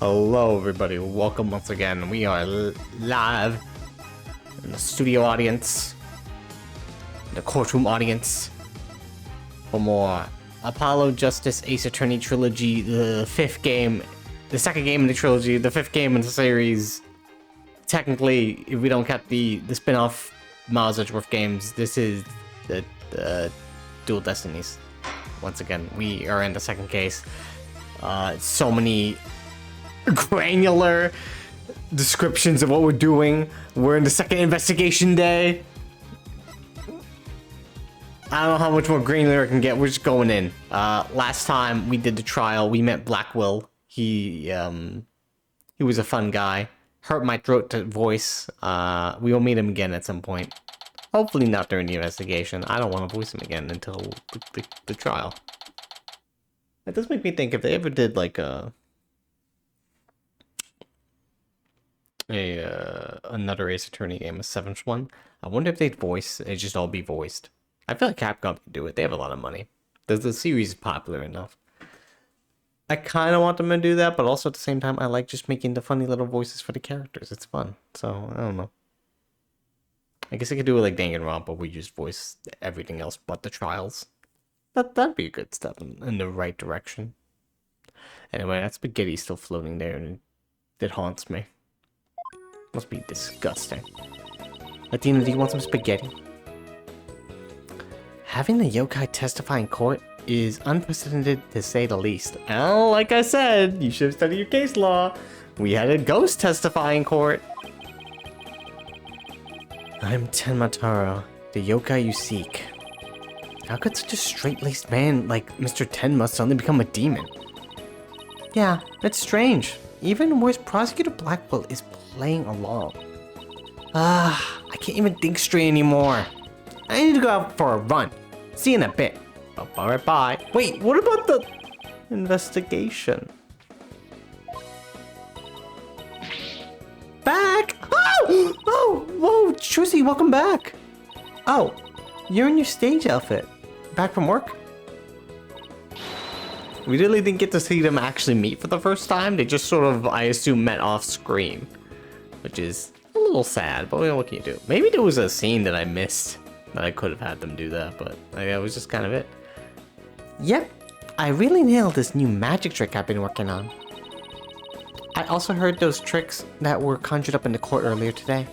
Hello everybody, welcome once again. We are live in the studio audience, the courtroom audience, for more Apollo Justice Ace Attorney Trilogy, the fifth game, the second game in the trilogy, the fifth game in the series. Technically, if we don't count the spin-off Miles Edgeworth games, this is the dual Destinies. Once again, we are in the second case. So many granular descriptions of what we're doing. We're in the second investigation day. I don't know how much more granular I can get. We're just going in. Last time we did the trial, we met Blackwell. He was a fun guy. Hurt my throat to voice. We will meet him again at some point. Hopefully not during the investigation. I don't want to voice him again until the trial. That does make me think if they ever did like another Ace Attorney game, a seventh one. I wonder if they'd voice it, just all be voiced. I feel like Capcom can do it. They have a lot of money. The series is popular enough. I kind of want them to do that, but also at the same time, I like just making the funny little voices for the characters. It's fun. So, I don't know. I guess I could do it like Danganronpa, but we just voice everything else but the trials. That'd be a good step in the right direction. Anyway, that spaghetti's still floating there, and it haunts me. Must be disgusting. Latina, do you want some spaghetti? Having the yokai testify in court is unprecedented to say the least. Oh, like I said, you should have studied your case law. We had a ghost testify in court. I'm Tenmataro, the yokai you seek. How could such a straight-laced man like Mr. Tenma suddenly become a demon? Yeah, that's strange. Even worse, Prosecutor Blackwell is playing along. I can't even think straight anymore. I need to go out for a run. See you in a bit. Alright, bye. Wait, what about the investigation? Back! Oh! Oh! Whoa! Trucy, welcome back! Oh, you're in your stage outfit. Back from work? We really didn't get to see them actually meet for the first time. They just sort of, I assume, met off screen. Which is a little sad, but what can you do? Maybe there was a scene that I missed that I could have had them do that, but that was just kind of it. Yep, I really nailed this new magic trick I've been working on. I also heard those tricks that were conjured up in the court earlier today.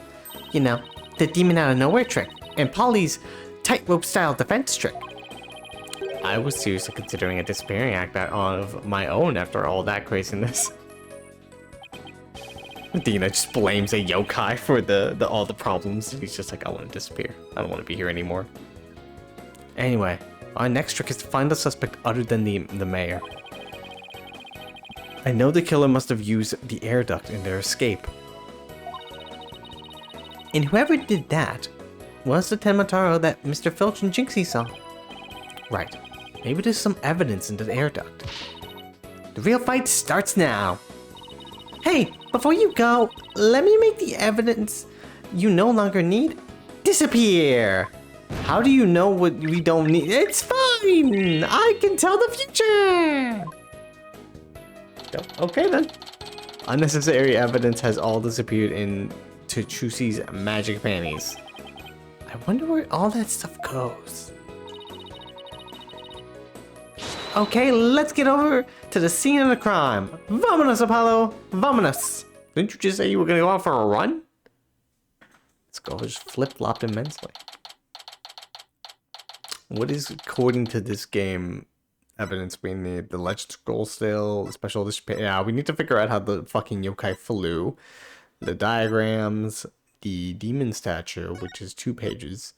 You know, the demon out of nowhere trick, and Polly's tightrope style defense trick. I was seriously considering a disappearing act of my own after all that craziness. Dina just blames a yokai for all the problems. He's just like, I want to disappear. I don't want to be here anymore. Anyway, our next trick is to find a suspect other than the mayor. I know the killer must have used the air duct in their escape. And whoever did that was the Tenmataro that Mr. Filch and Jinxie saw. Right. Maybe there's some evidence in the air duct. The real fight starts now. Hey, before you go, let me make the evidence you no longer need disappear. How do you know what we don't need? It's fine. I can tell the future. Okay then. Unnecessary evidence has all disappeared into Chusi's magic panties. I wonder where all that stuff goes. Okay, let's get over to the scene of the crime. Vamonos, Apollo! Vamonos! Didn't you just say you were gonna go out for a run? Let's go, just flip-flopped immensely. What is, according to this game, evidence we need? The legend scroll still, the special edition. Yeah, we need to figure out how the fucking yokai flew. The diagrams, the demon statue, which is 2 pages.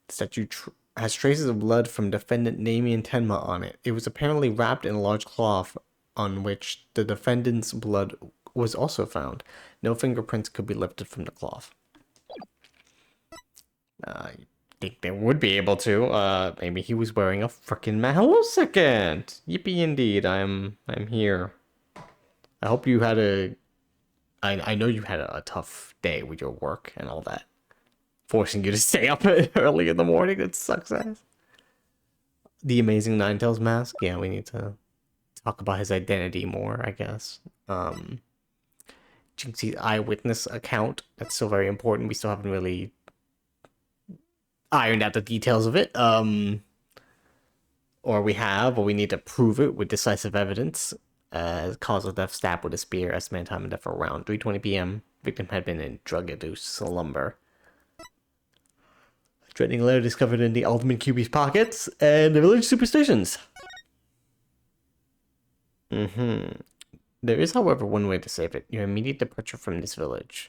The statue has traces of blood from defendant Damien Tenma on it. It was apparently wrapped in a large cloth on which the defendant's blood was also found. No fingerprints could be lifted from the cloth. I think they would be able to. Maybe he was wearing a frickin' mask. Hello, second! Yippee indeed, I'm here. I hope you had I know you had a tough day with your work and all that. Forcing you to stay up early in the morning, it sucks ass. The Amazing Ninetales mask, yeah, we need to talk about his identity more, I guess. Jinxie's eyewitness account. That's still very important. We still haven't really ironed out the details of it. Or we need to prove it with decisive evidence. Cause of death, stabbed with a spear. Estimated time of death around 3:20 p.m. Victim had been in drug-induced slumber. Threatening letter discovered in the Alderman QB's pockets, and the village superstitions. There is, however, one way to save it. Your immediate departure from this village.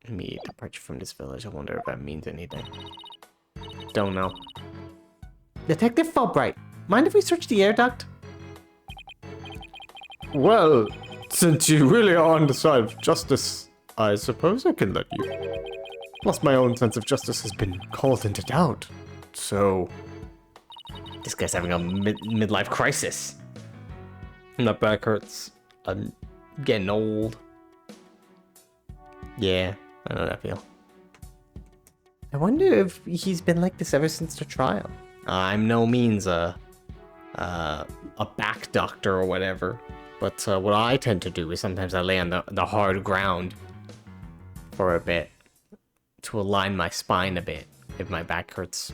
Immediate departure from this village. I wonder if that means anything. Don't know. Detective Fulbright, mind if we search the air duct? Well, since you really are on the side of justice, I suppose I can let you. Plus, my own sense of justice has been called into doubt. So... This guy's having a midlife crisis. My back hurts. I'm getting old. Yeah, I know that feel. I wonder if he's been like this ever since the trial. I'm no means a back doctor or whatever. But what I tend to do is sometimes I lay on the hard ground for a bit. To align my spine a bit if my back hurts.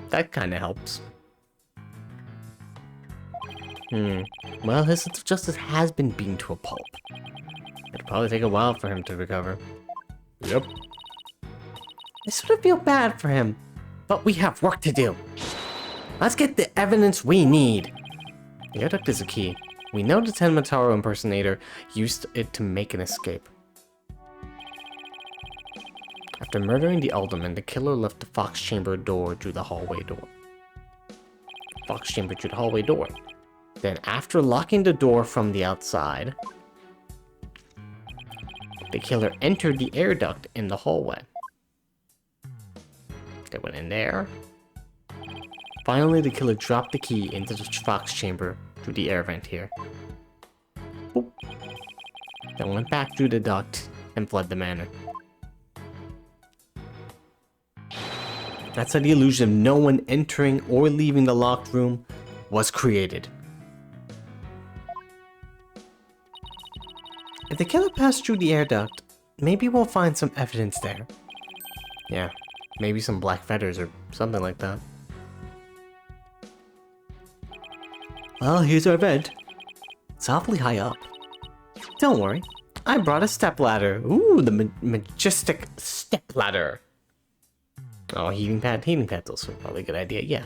That kind of helps. Well, his sense of justice has been beaten to a pulp. It'll probably take a while for him to recover. Yep. I sort of feel bad for him, but we have work to do. Let's get the evidence we need. The air duct is a key. We know the Tenmataro impersonator used it to make an escape. After murdering the alderman, the killer left the fox chamber door through the hallway door. Then, after locking the door from the outside, the killer entered the air duct in the hallway. They went in there. Finally, the killer dropped the key into the fox chamber through the air vent here. Boop. Then went back through the duct and fled the manor. That's how the illusion of no one entering or leaving the locked room was created. If the killer passed through the air duct, maybe we'll find some evidence there. Yeah, maybe some black feathers or something like that. Well, here's our vent. It's awfully high up. Don't worry, I brought a stepladder. Ooh, the majestic stepladder. Oh, heating pad. Heating pad's also probably a good idea, yeah.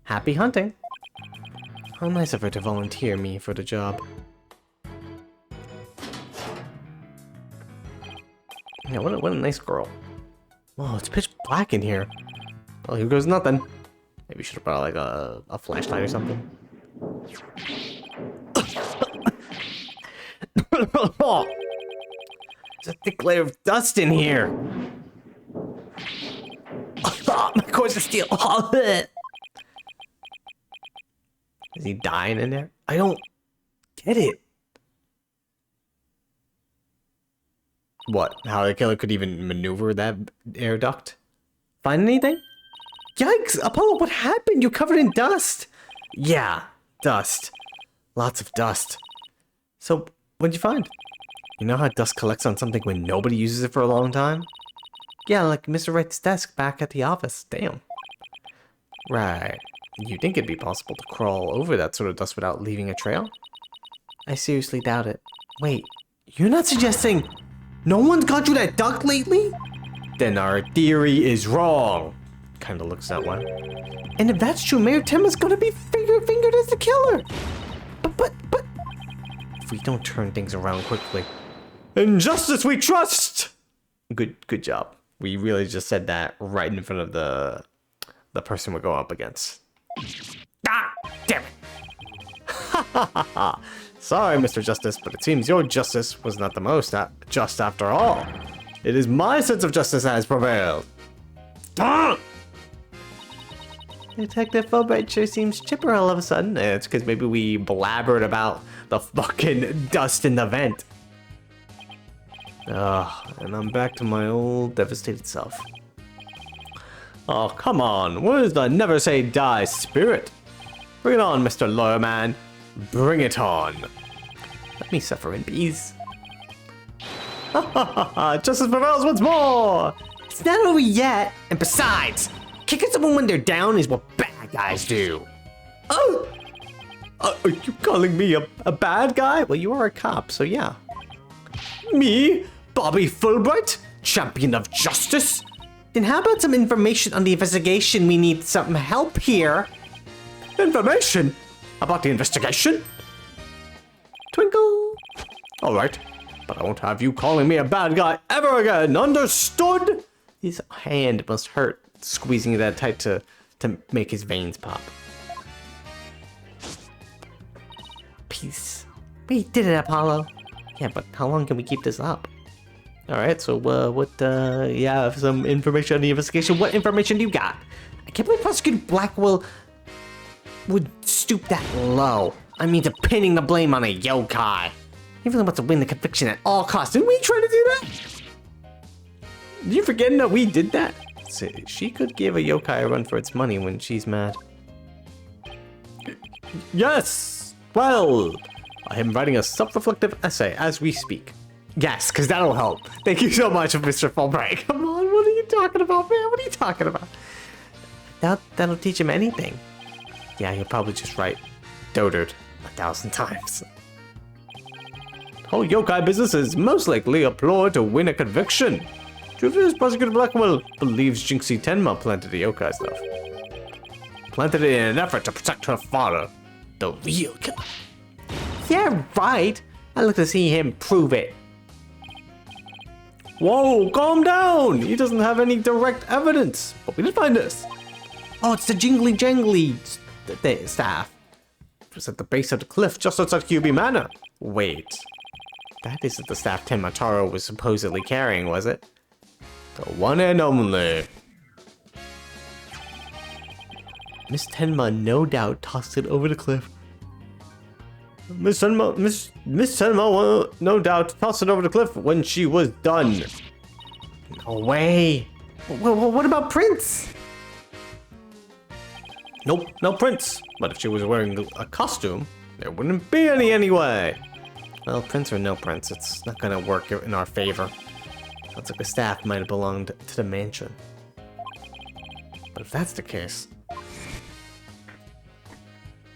Happy hunting. How nice of her to volunteer me for the job. Yeah, what a nice girl. Whoa, it's pitch black in here. Well, here goes nothing. Maybe we should have brought like a flashlight or something. There's a thick layer of dust in here. My cords of steel. Is he dying in there? I don't get it. What? How the killer could even maneuver that air duct? Find anything? Yikes! Apollo, what happened? You're covered in dust. Yeah, dust. Lots of dust. So, what'd you find? You know how dust collects on something when nobody uses it for a long time? Yeah, like Mr. Wright's desk back at the office. Damn. Right. You think it'd be possible to crawl over that sort of dust without leaving a trail? I seriously doubt it. Wait, you're not suggesting no one's gone through that duct lately? Then our theory is wrong. Kinda looks that way. And if that's true, Mayor Tim is gonna be fingered as the killer. But... If we don't turn things around quickly... In justice we trust! Good job. We really just said that right in front of the person we're going up against. Ah! Damn it! Ha ha ha ha! Sorry, Mr. Justice, but it seems your justice was not the most just after all. It is my sense of justice that has prevailed. Ah! Detective Fulbright sure seems chipper all of a sudden. It's because maybe we blabbered about the fucking dust in the vent. And I'm back to my old devastated self. Oh, come on. Where's the never say die spirit? Bring it on, Mr. Lawyer Man. Bring it on. Let me suffer in peace. Justice prevails once more! It's not over yet, and besides, kicking someone when they're down is what bad guys do. Oh! Are you calling me a bad guy? Well, you are a cop, so yeah. Me? Bobby Fulbright? Champion of justice? Then how about some information on the investigation? We need some help here. Information? About the investigation? Twinkle. Alright, but I won't have you calling me a bad guy ever again, understood? His hand must hurt, squeezing that tight to make his veins pop. Peace. We did it, Apollo. Yeah, but how long can we keep this up? Alright, so you have some information on the investigation. What information do you got? I can't believe Prosecutor Blackwell would stoop that low. I mean, to pinning the blame on a yokai. He really wants to win the conviction at all costs. Didn't we try to do that? Did you forget that we did that? See, she could give a yokai a run for its money when she's mad. Yes! Well, I am writing a self-reflective essay as we speak. Yes, because that'll help. Thank you so much, Mr. Fulbright. Come on, what are you talking about, man? What are you talking about? That'll teach him anything. Yeah, he'll probably just write dotard 1,000 times. The whole yokai business is most likely a ploy to win a conviction. Truth is, Prosecutor Blackwell believes Jinxie Tenma planted the yokai stuff. Planted it in an effort to protect her father, the real killer. Yeah, right. I'd like to see him prove it. Whoa, calm down! He doesn't have any direct evidence, but we did find this. Oh, it's the jingly jangly staff. It was at the base of the cliff just outside QB Manor. Wait, that isn't the staff Tenma Taro was supposedly carrying, was it? The one and only. Miss Tenma no doubt tossed it over the cliff. Miss Tenma no doubt tossed it over the cliff when she was done. No way. What about Prince? Nope, no Prince. But if she was wearing a costume, there wouldn't be any anyway. Well, Prince or no Prince, it's not gonna work in our favor. Sounds like the staff might have belonged to the mansion. But if that's the case,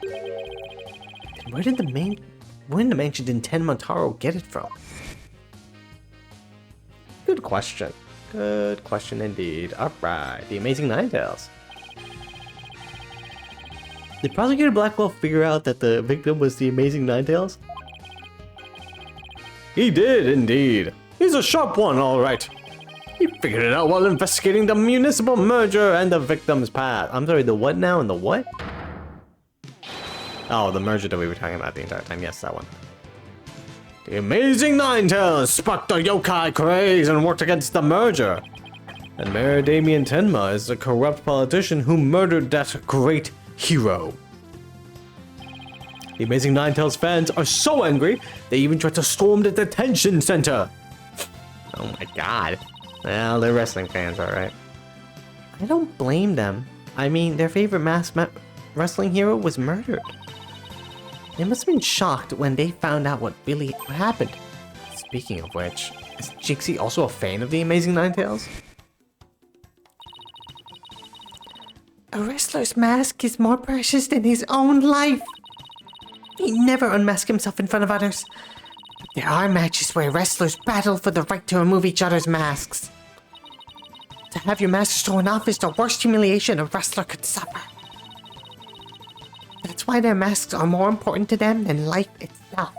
then where did the mansion did Tenma Taro get it from? Good question. Good question indeed. Alright, the Amazing Ninetales. Did Prosecutor Blackwell figure out that the victim was the Amazing Ninetales? He did indeed. He's a sharp one, all right. He figured it out while investigating the municipal merger and the victim's past. I'm sorry, the what now and the what? Oh, the merger that we were talking about the entire time. Yes, that one. The Amazing Ninetales sparked the yokai craze and worked against the merger. And Mayor Damien Tenma is a corrupt politician who murdered that great hero. The Amazing Ninetales fans are so angry, they even tried to storm the detention center. Oh my god. Well, they're wrestling fans, alright. I don't blame them. I mean, their favorite wrestling hero was murdered. They must have been shocked when they found out what happened. Speaking of which, is Jinxie also a fan of the Amazing Ninetales? A wrestler's mask is more precious than his own life. He never unmasks himself in front of others. But there are matches where wrestlers battle for the right to remove each other's masks. To have your mask torn off is the worst humiliation a wrestler could suffer. That's why their masks are more important to them than life itself.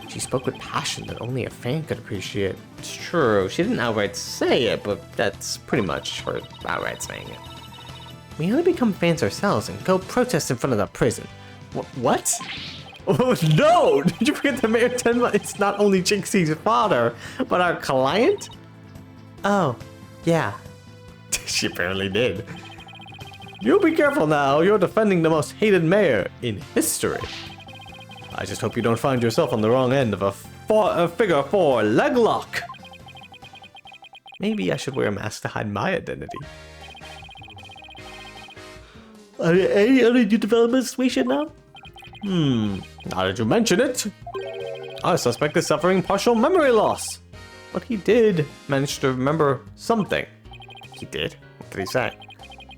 She spoke with passion that only a fan could appreciate. It's true, she didn't outright say it, but that's pretty much her outright saying it. We only become fans ourselves and go protest in front of the prison. What? Oh no! Did you forget that Mayor Tenma is not only Jinxie's father, but our client? Oh, yeah. She apparently did. You be careful now, you're defending the most hated mayor in history. I just hope you don't find yourself on the wrong end of a figure 4 leg lock. Maybe I should wear a mask to hide my identity. Are there any other new developments we should know? Now that you mention it. Our suspect is suffering partial memory loss. But he did manage to remember something. He did? What did he say?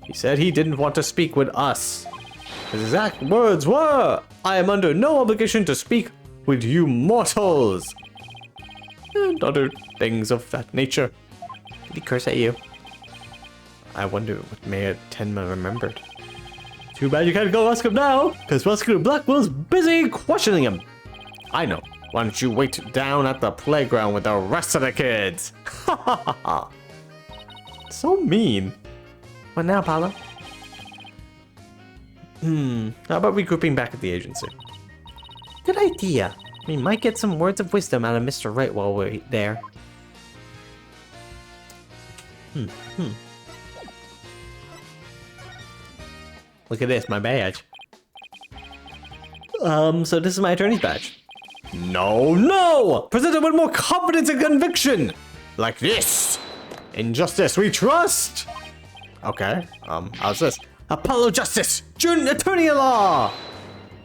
He said he didn't want to speak with us. His exact words were, "I am under no obligation to speak with you mortals." And other things of that nature. Did he curse at you? I wonder what Mayor Tenma remembered. Too bad you can't go ask him now, because Prosecutor Blackwell's busy questioning him. I know. Why don't you wait down at the playground with the rest of the kids? Ha ha ha ha. So mean. What now, Paolo? How about regrouping back at the agency? Good idea. We might get some words of wisdom out of Mr. Wright while we're there. Look at this, my badge. So this is my attorney's badge. No! Present it with more confidence and conviction! Like this! In justice we trust! Okay, how's this? Apollo Justice! Junior Attorney-at-Law!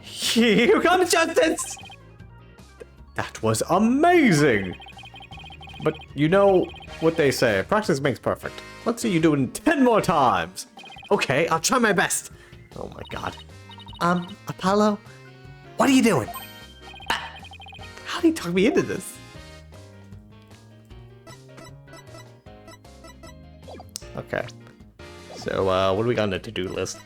Here comes justice! That was amazing! But you know what they say, practice makes perfect. Let's see you do it 10 more times! Okay, I'll try my best. Oh my god. Apollo? What are you doing? How did he talk me into this? Okay. So, what do we got on the to-do list?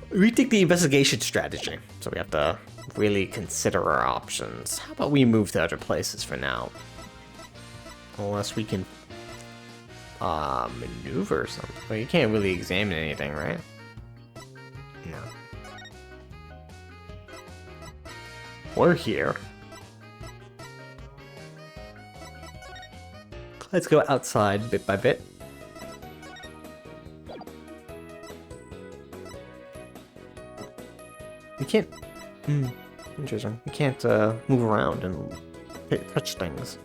Rethink the investigation strategy. So we have to really consider our options. How about we move to other places for now? Unless we can maneuver something. Well, you can't really examine anything, right? No. We're here. Let's go outside bit by bit. You can't... interesting. You can't move around and touch things.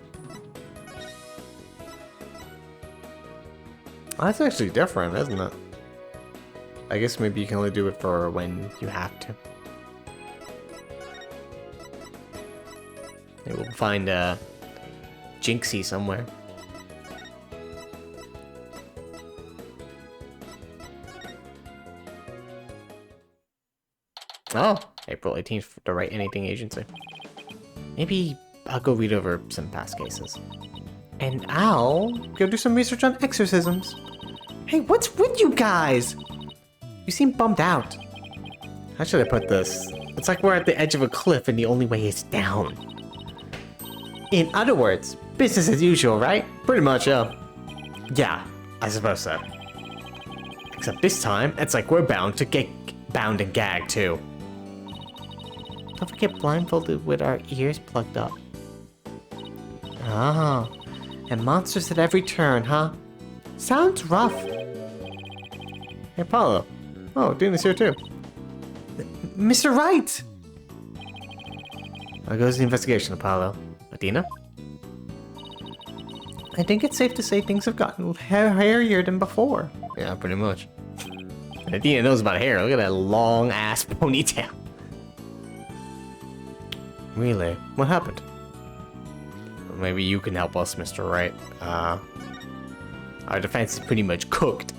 That's actually different, isn't it? I guess maybe you can only do it for when you have to. Maybe we'll find Jinxie somewhere. Oh, April 18th for the Write Anything Agency. Maybe I'll go read over some past cases. And I'll go do some research on exorcisms. Hey, what's with you guys? You seem bummed out. How should I put this? It's like we're at the edge of a cliff and the only way is down. In other words, business as usual, right? Pretty much, yeah. Yeah, I suppose so. Except this time, it's like we're bound to get bound and gagged too. Don't forget blindfolded with our ears plugged up. Ah, and monsters at every turn, huh? Sounds rough. Hey, Apollo. Oh, Dina's here too. Mr. Wright! How goes the investigation, Apollo? Adina? I think it's safe to say things have gotten hairier than before. Yeah, pretty much. And Adina knows about hair. Look at that long-ass ponytail. Really? What happened? Maybe you can help us, Mr. Wright. Our defense is pretty much cooked.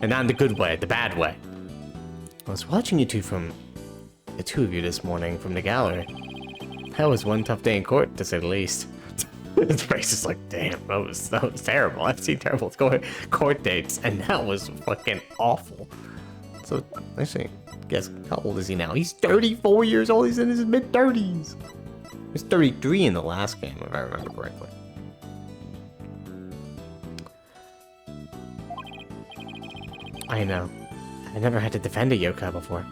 And not in the good way, the bad way. I was watching you two the two of you this morning from the gallery. That was one tough day in court, to say the least. His face is like, damn, that was terrible. I've seen terrible court dates, and that was fucking awful. So, actually, guess, how old is he now? He's 34 years old, he's in his mid-30s. He was 33 in the last game, if I remember correctly. I know. I never had to defend a yokai before.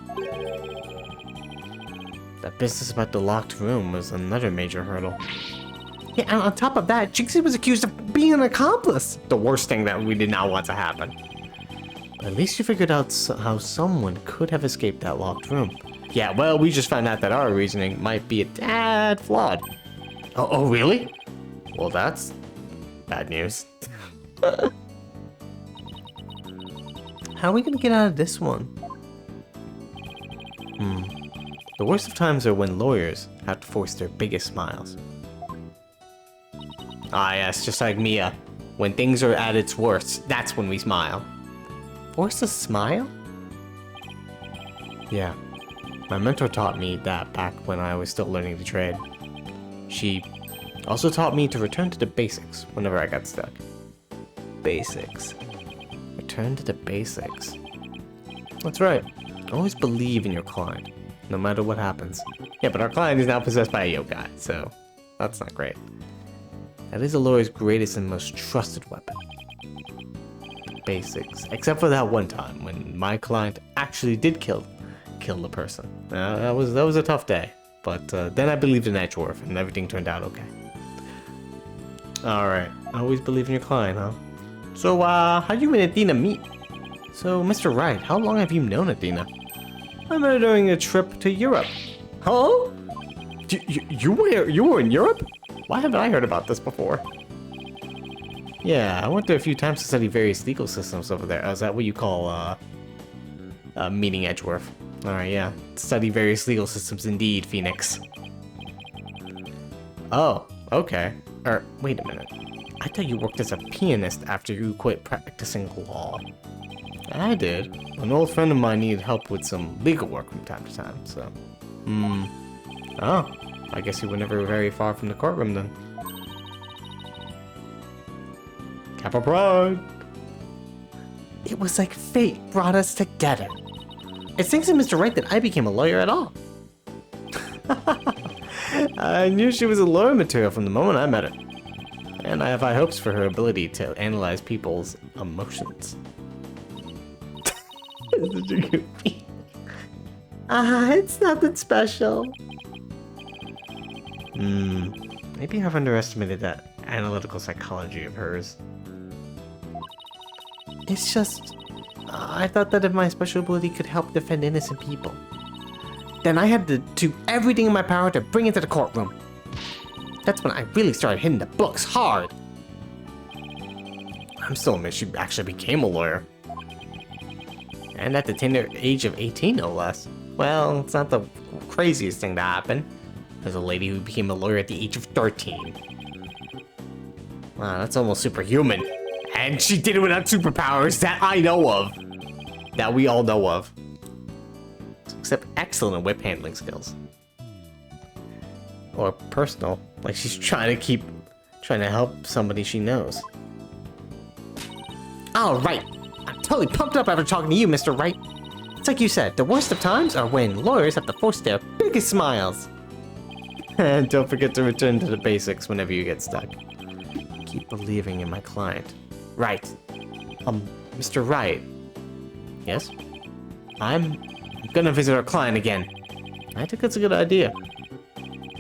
That business about the locked room was another major hurdle. Yeah, and on top of that, Jinxie was accused of being an accomplice. The worst thing that we did not want to happen. But at least you figured out how someone could have escaped that locked room. Yeah, well, we just found out that our reasoning might be a tad flawed. Oh, really? Well, that's bad news. How are we gonna get out of this one? The worst of times are when lawyers have to force their biggest smiles. Ah yes, just like Mia. When things are at its worst, that's when we smile. Force a smile? Yeah. My mentor taught me that back when I was still learning the trade. She also taught me to return to the basics whenever I got stuck. Basics. Return to the basics. That's right. Always believe in your client, no matter what happens. Yeah, but our client is now possessed by a yokai, so that's not great. That is a lawyer's greatest and most trusted weapon. Basics. Except for that one time when my client actually did kill the person. That was a tough day, but then I believed in Edgeworth and everything turned out okay. Alright, always believe in your client, huh? So, how'd you and Athena meet? So, Mr. Wright, how long have you known Athena? I met her during a trip to Europe. Huh? You were in Europe? Why haven't I heard about this before? Yeah, I went there a few times to study various legal systems over there. Is that what you call, meeting Edgeworth? Alright, yeah. Study various legal systems indeed, Phoenix. Oh, okay. Wait a minute. I thought you worked as a pianist after you quit practicing law. I did. An old friend of mine needed help with some legal work from time to time, so... Oh, I guess you were never very far from the courtroom then. Kappa Pride! It was like fate brought us together. It's thanks to Mr. Wright that I became a lawyer at all. I knew she was a lawyer material from the moment I met her. And I have high hopes for her ability to analyze people's emotions. It's nothing special. Maybe I've underestimated that analytical psychology of hers. It's just... I thought that if my special ability could help defend innocent people, then I had to do everything in my power to bring it to the courtroom. That's when I really started hitting the books hard. I'm still amazed she actually became a lawyer. And at the tender age of 18, no less. Well, it's not the craziest thing to happen. There's a lady who became a lawyer at the age of 13. Wow, that's almost superhuman. And she did it without superpowers that I know of. That we all know of. Except excellent whip handling skills. Or personal. Like she's trying to help somebody she knows. Alright. I'm totally pumped up after talking to you, Mr. Wright. It's like you said, the worst of times are when lawyers have to force their biggest smiles. And don't forget to return to the basics whenever you get stuck. Keep believing in my client. Right. Mr. Wright. Yes? I'm gonna visit our client again. I think that's a good idea.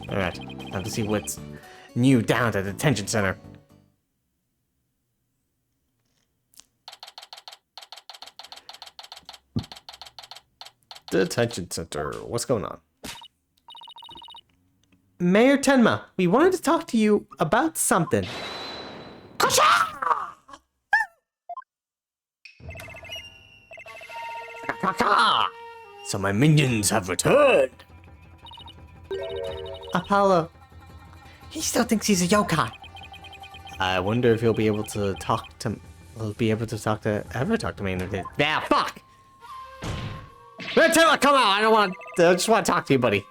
Alright, time to see what's new down at the detention center. Detention center, what's going on? Mayor Tenma, we wanted to talk to you about something. So my minions have returned. Apollo. He still thinks he's a yokai. I wonder if he'll be able to talk to me. Yeah, fuck! Tenma, come out! I just want to talk to you, buddy.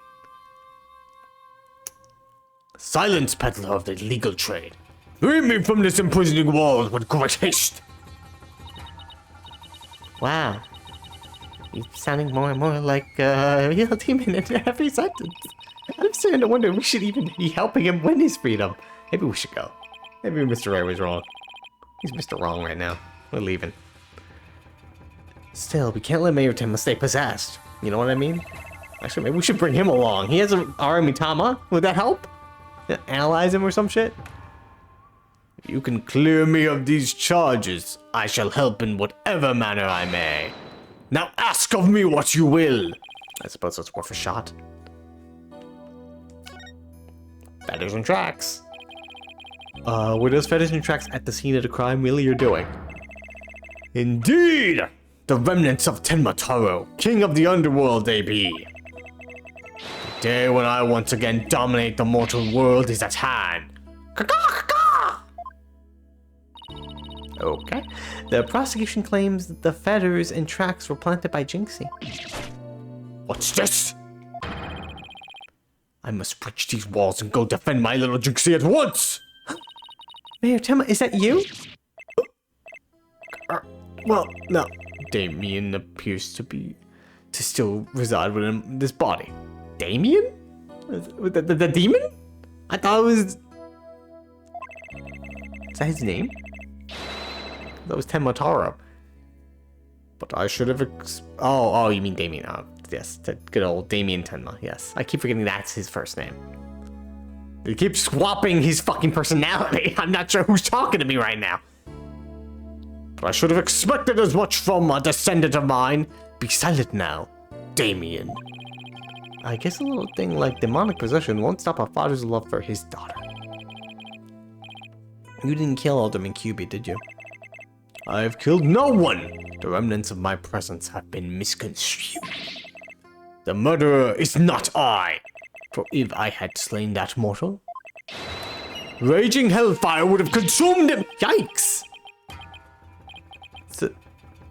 Silence, peddler of the legal trade. Free me from this imprisoning walls with great haste. Wow. He's sounding more and more like a real demon in every sentence. I'm starting to wonder if we should even be helping him win his freedom. Maybe we should go. Maybe Mr. Ray was wrong. He's Mr. Wrong right now. We're leaving. Still, we can't let Mayor Tenma stay possessed. You know what I mean? Actually, maybe we should bring him along. He has an Aramitama. Would that help? Analyze him or some shit? You can clear me of these charges. I shall help in whatever manner I may. Now ask of me what you will. I suppose that's worth a shot. Feathers and tracks. Were those feathers and tracks at the scene of the crime really you're doing? Indeed! The remnants of Tenma Taro, king of the underworld they be. day when I once again dominate the mortal world is at hand. Okay. The prosecution claims that the feathers and tracks were planted by Jinxie. What's this? I must breach these walls and go defend my little Jinxie at once! Mayor Tema, is that you? Well, no. Damien appears to still reside within this body. Damien? The demon? I thought it was... Is that his name? That was Tenma. But I should have... Oh, you mean Damien. Oh, yes, the good old Damien Tenma. Yes, I keep forgetting that's his first name. He keeps swapping his fucking personality. I'm not sure who's talking to me right now. But I should have expected as much from a descendant of mine. Be silent now, Damien. I guess a little thing like demonic possession won't stop a father's love for his daughter. You didn't kill Alderman QB, did you? I've killed no one! The remnants of my presence have been misconstrued. The murderer is not I! For if I had slain that mortal, raging hellfire would have consumed him! Yikes!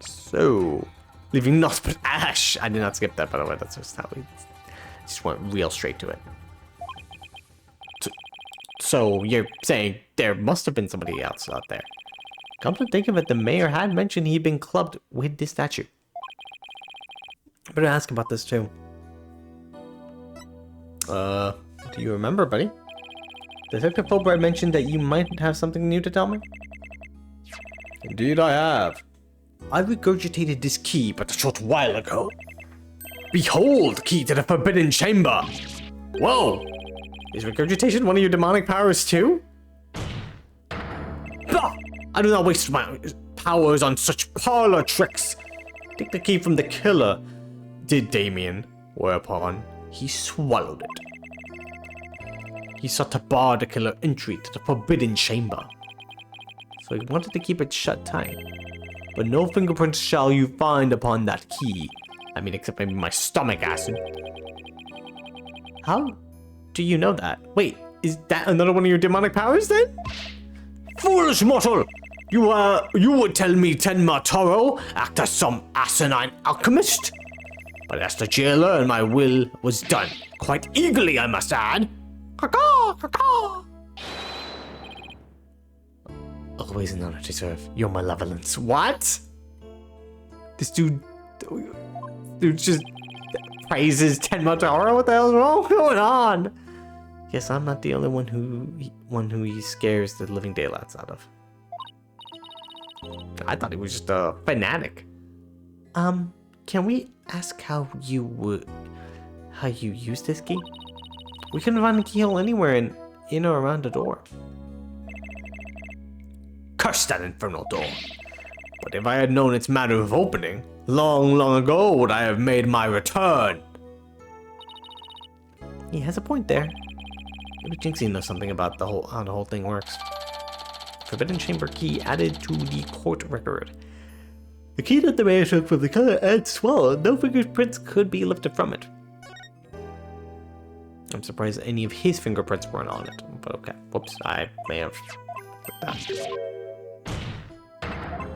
So, leaving naught but ash! I did not skip that, by the way, that's just how we just went real straight to it. So, you're saying there must have been somebody else out there. Come to think of it, the mayor had mentioned he'd been clubbed with this statue. I better ask about this too. Do you remember, buddy? Detective Fulbright mentioned that you might have something new to tell me? Indeed I have. I regurgitated this key but a short while ago. Behold, key to the forbidden chamber! Whoa! Is regurgitation one of your demonic powers too? Bah! I do not waste my powers on such parlor tricks. Take the key from the killer, did Damien, whereupon he swallowed it. He sought to bar the killer entry to the forbidden chamber. So he wanted to keep it shut tight. But no fingerprints shall you find upon that key. I mean, except maybe my stomach acid. How do you know that? Wait, is that another one of your demonic powers then? Foolish mortal! You would tell me Tenma Toro act as some asinine alchemist? But as the jailer and my will was done. Quite eagerly, I must add. Caw-caw, caw-caw. Always an honor to serve your malevolence. What? This dude just praises Tenma Toro? What the hell's wrong going on? Yes, I'm not the only one who he scares the living daylights out of. I thought he was just a fanatic. Can we ask how you use this key? We couldn't find the keyhole anywhere in or around the door. Curse that infernal door! But if I had known its matter of opening, long, long ago would I have made my return. He has a point there. Maybe Jinxie knows something about how the whole thing works. Forbidden chamber key added to the court record. The key that the mayor took from the killer and swallowed, no fingerprints could be lifted from it. I'm surprised any of his fingerprints weren't on it, but okay. Whoops, I may have put that.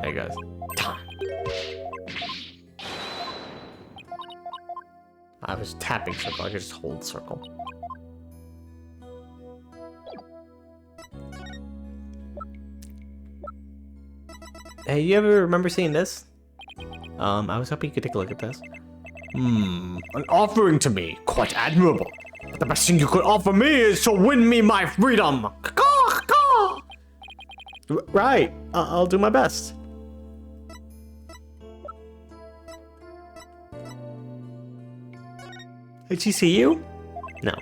Hey guys. I was tapping circle, I could just hold circle. Hey, you ever remember seeing this? I was hoping you could take a look at this. An offering to me, quite admirable. But the best thing you could offer me is to win me my freedom. Right, I'll do my best. Did she see you? No.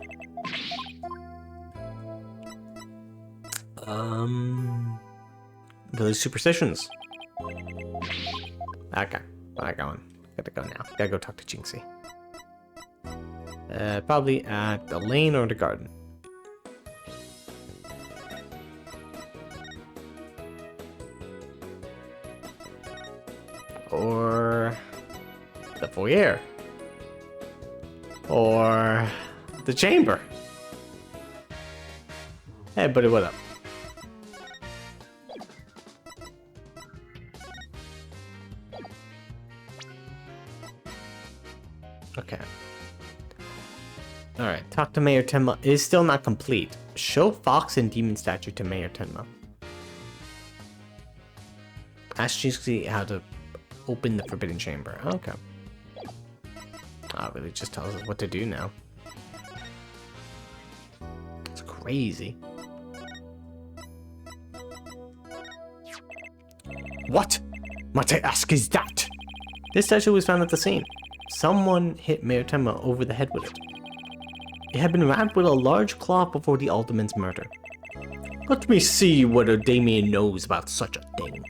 Village superstitions. Okay, where am I going? Gotta go now. Gotta go talk to Jinxie. Probably at the lane or the garden. Or the foyer. Or the chamber. Hey, buddy, what up? Okay. Alright, talk to Mayor Tenma is still not complete. Show Fox and Demon statue to Mayor Tenma. Ask Jinxie how to open the Forbidden Chamber. Okay. Oh, it really just tells us what to do now. It's crazy. What might I ask is that? This statue was found at the scene. Someone hit Mayor Tenma over the head with it. It had been wrapped with a large cloth before the Alderman's murder. Let me see whether Damien knows about such a thing.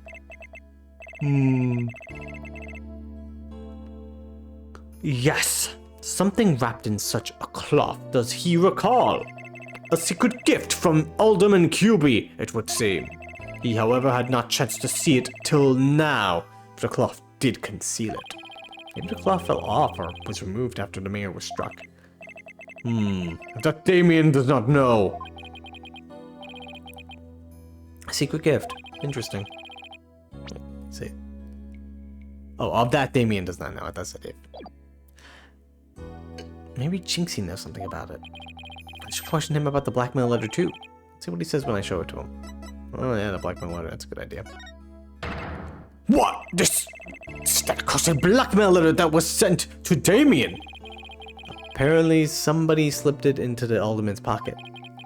Yes, something wrapped in such a cloth does he recall. A secret gift from Alderman Cuby, it would seem. He, however, had not chanced to see it till now, but the cloth did conceal it. Maybe the cloth fell off or was removed after the mayor was struck. That Damien does not know. A secret gift. Interesting. Let's see. Oh, of that Damien does not know it. That's it. Maybe Jinxie knows something about it. I should question him about the blackmail letter too. See what he says when I show it to him. Oh yeah, the blackmail letter. That's a good idea. What? This that cursed blackmail letter that was sent to Damien. Apparently, somebody slipped it into the Alderman's pocket.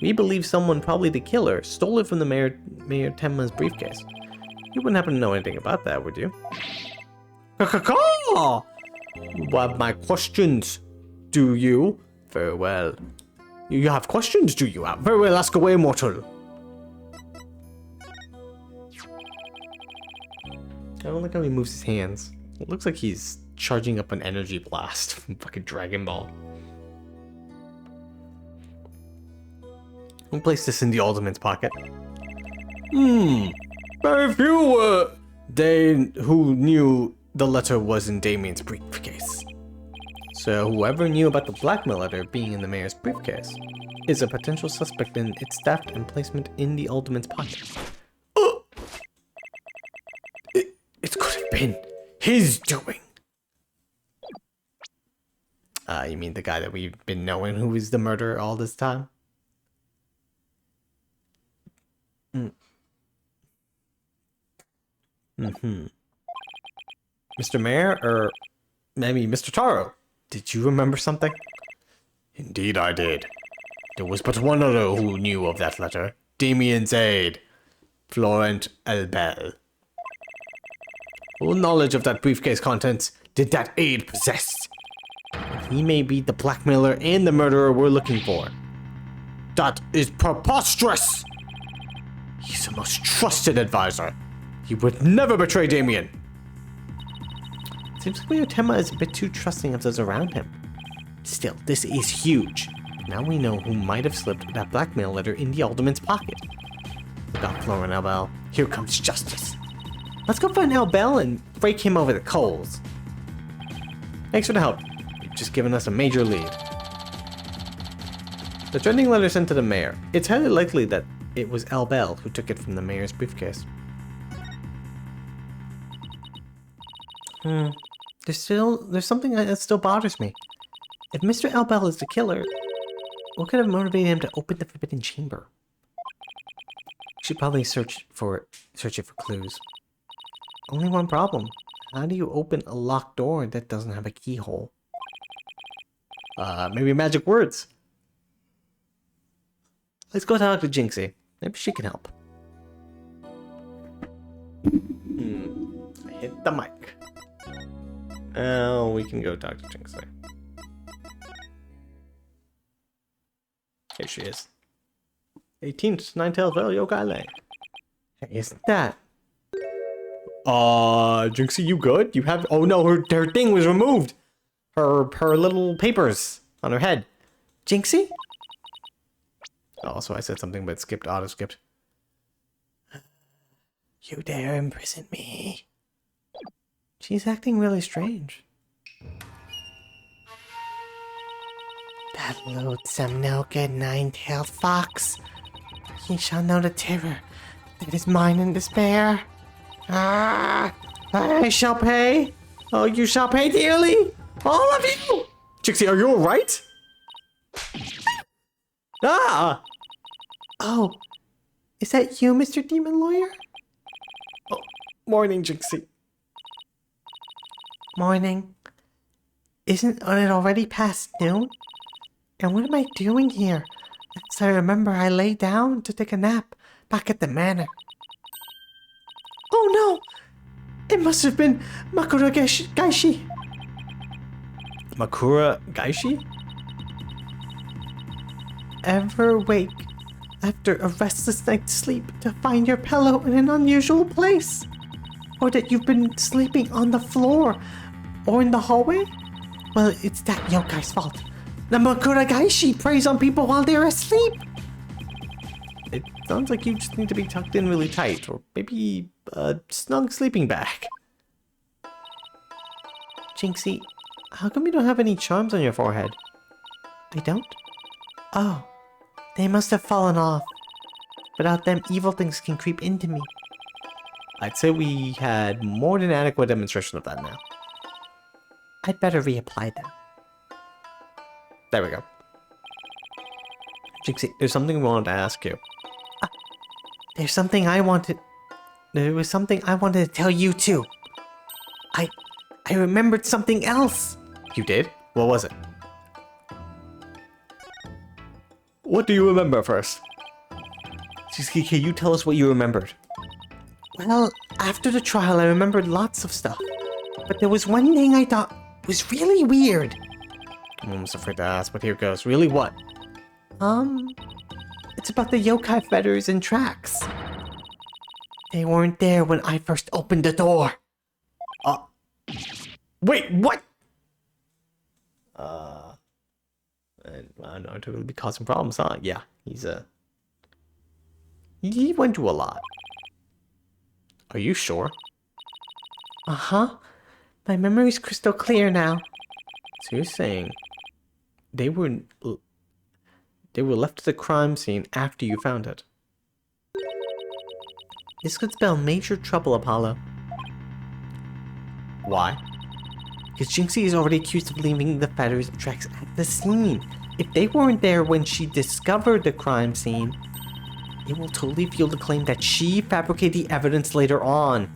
We believe someone, probably the killer, stole it from the Mayor Tenma's briefcase. You wouldn't happen to know anything about that, would you? You have my questions, do you? Very well. You have questions, do you? Very well, ask away, mortal. I don't like how he moves his hands. It looks like he's charging up an energy blast from fucking Dragon Ball. We'll place this in the Alderman's pocket. Very few were they who knew the letter was in Damien's briefcase. So whoever knew about the blackmail letter being in the mayor's briefcase is a potential suspect in its theft and placement in the Alderman's pocket. It could have been his doing. You mean the guy that we've been knowing who is the murderer all this time? Mr. Mayor, or maybe Mr. Taro, did you remember something? Indeed I did. There was but one other who knew of that letter. Damien's aide, Florent Elbel. Full knowledge of that briefcase contents did that aide possess. He may be the blackmailer and the murderer we're looking for. That is preposterous! He's the most trusted advisor. He would never betray Damien. Seems like Mayor Tenma is a bit too trusting of those around him. Still, this is huge. Now we know who might have slipped that blackmail letter in the Alderman's pocket. Look out, Florent Elbel. Here comes justice. Let's go find Elbel and break him over the coals. Thanks for the help. You've just given us a major lead. The threatening letter sent to the mayor. It's highly likely that it was Elbel who took it from the mayor's briefcase. There's something that still bothers me. If Mr. Elbel is the killer, what could have motivated him to open the Forbidden Chamber? We should probably search it for clues. Only one problem. How do you open a locked door that doesn't have a keyhole? Maybe magic words. Let's go talk to Jinxie. Maybe she can help. I hit the mic. Oh, we can go talk to Jinxie. Here she is. 18th Ninetale Vale Yogale. Hey, isn't that? Jinxie, you good? You have... Oh no, her thing was removed. Her little papers on her head. Jinxie? Oh, so I said something but skipped, auto-skipped. You dare imprison me? She's acting really strange. Hello, Semnoka, nine-tailed fox. Ye shall know the terror that is mine in despair. Ah, I shall pay. Oh, you shall pay dearly. All of you. Jixie, are you alright? Ah! Oh, is that you, Mr. Demon Lawyer? Oh, morning, Jixie. Morning. Isn't it already past noon? And what am I doing here? As I remember, I lay down to take a nap back at the manor. Oh no! It must have been Makura Gaishi. Makura Gaishi? Ever wake after a restless night's sleep to find your pillow in an unusual place? Or that you've been sleeping on the floor or in the hallway? Well, it's that yokai's fault. The Makura Gaishi preys on people while they're asleep. It sounds like you just need to be tucked in really tight, or maybe a snug sleeping bag. Jinxie, how come you don't have any charms on your forehead? I don't? Oh, they must have fallen off. Without them, evil things can creep into me. I'd say we had more than adequate demonstration of that now. I'd better reapply them. There we go. Jinxie, there's something we wanted to ask you. There was something I wanted to tell you too. I remembered something else. You did? What was it? What do you remember first? Jinxie, can you tell us what you remembered? Well, after the trial, I remembered lots of stuff. But there was one thing I thought was really weird. I'm almost afraid to ask, but here goes. Really what? It's about the yokai feathers and tracks. They weren't there when I first opened the door. Wait, what? I don't know, to really be causing problems, huh? Yeah, he went through a lot. Are you sure? Uh-huh. My memory's crystal clear now. So you're saying they were left at the crime scene after you found it? This could spell major trouble, Apollo. Why? Because Jinxie is already accused of leaving the feathers tracks at the scene. If they weren't there when she discovered the crime scene, it will totally fuel the claim that she fabricated the evidence later on.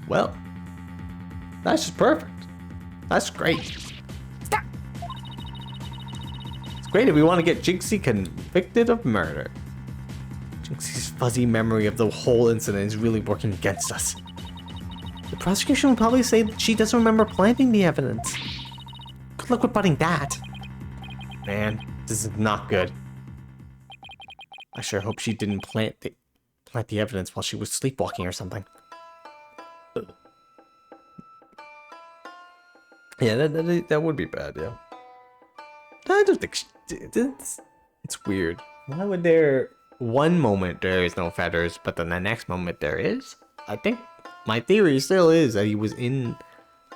Well, that's just perfect. That's great. Stop! It's great if we want to get Jinxie convicted of murder. Jinxie's fuzzy memory of the whole incident is really working against us. The prosecution will probably say that she doesn't remember planting the evidence. Good luck with butting that. Man, this is not good. I sure hope she didn't plant the evidence while she was sleepwalking or something. Ugh. Yeah, that would be bad, yeah. I don't think it's weird. Why would there one moment there is no feathers, but then the next moment there is? I think my theory still is that he was in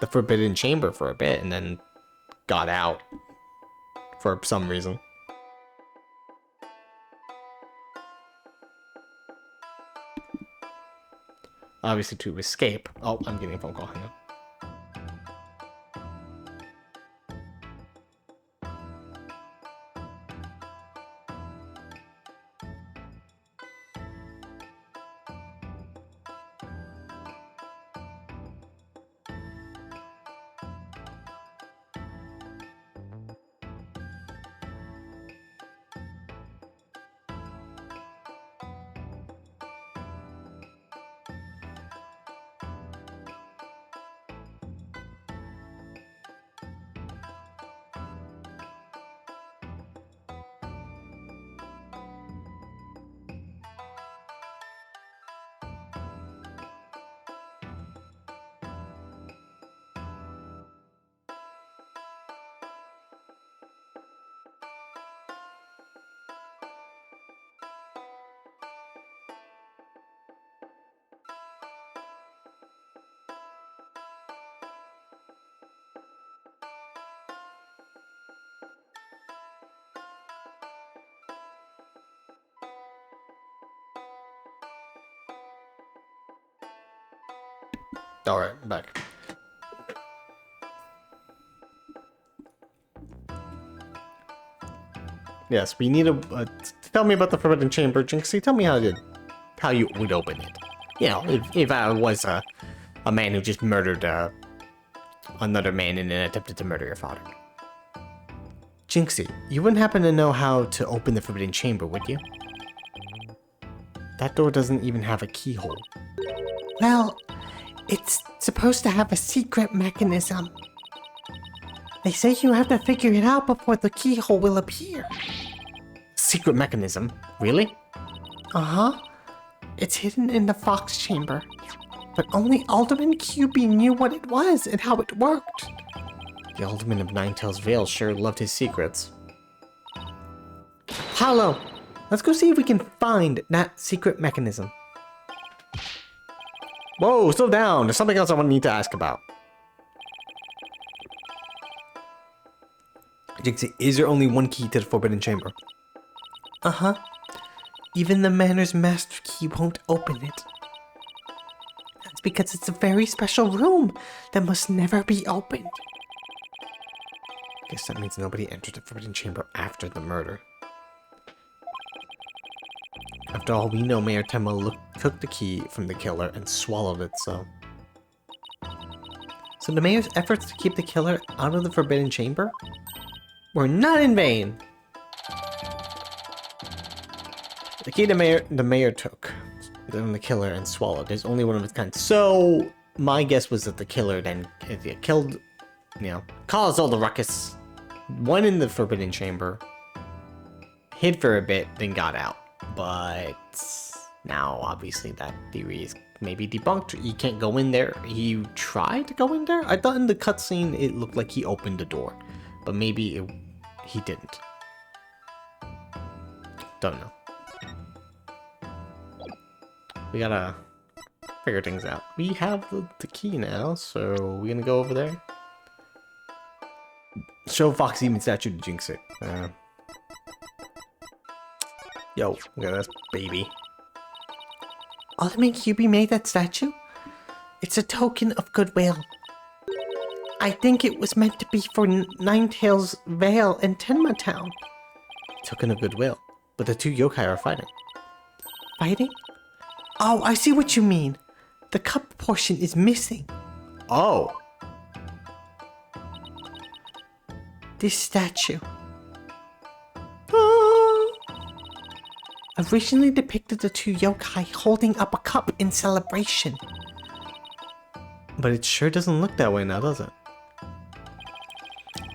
the Forbidden Chamber for a bit and then got out for some reason. Obviously to escape. Oh, I'm getting a phone call. Hang on. Alright, back. Yes, we need a... tell me about the Forbidden Chamber, Jinxie. Tell me how you would open it. You know, if I was a man who just murdered another man and then attempted to murder your father. Jinxie, you wouldn't happen to know how to open the Forbidden Chamber, would you? That door doesn't even have a keyhole. Well, it's supposed to have a secret mechanism. They say you have to figure it out before the keyhole will appear. Secret mechanism? Really? Uh-huh. It's hidden in the Fox Chamber. But only Alderman QB knew what it was and how it worked. The Alderman of Ninetales Vale sure loved his secrets. Hollow, let's go see if we can find that secret mechanism. Whoa, slow down. There's something else I need to ask about. Jinxie, is there only one key to the Forbidden Chamber? Uh-huh. Even the Manor's master key won't open it. That's because it's a very special room that must never be opened. Guess that means nobody entered the Forbidden Chamber after the murder. After all, we know Mayor Tema took the key from the killer and swallowed it, so... So the mayor's efforts to keep the killer out of the Forbidden Chamber were not in vain. The key the mayor took from the killer and swallowed is only one of its kind. So my guess was that the killer then killed, you know, caused all the ruckus, went in the Forbidden Chamber, hid for a bit, then got out. But now obviously that theory is maybe debunked. He can't go in there. He tried to go in there. I thought in the cutscene it looked like he opened the door, but maybe he didn't. Don't know. We gotta figure things out. We have the key now, so we're gonna go over there. Show Fox even statue to jinx it. Yo, look at this baby. Alderman QB made that statue? It's a token of goodwill. I think it was meant to be for Ninetales Vale and Tenma Town. Token of goodwill. But the two yokai are fighting. Fighting? Oh, I see what you mean. The cup portion is missing. Oh. This statue originally depicted the two yokai holding up a cup in celebration. But it sure doesn't look that way now, does it?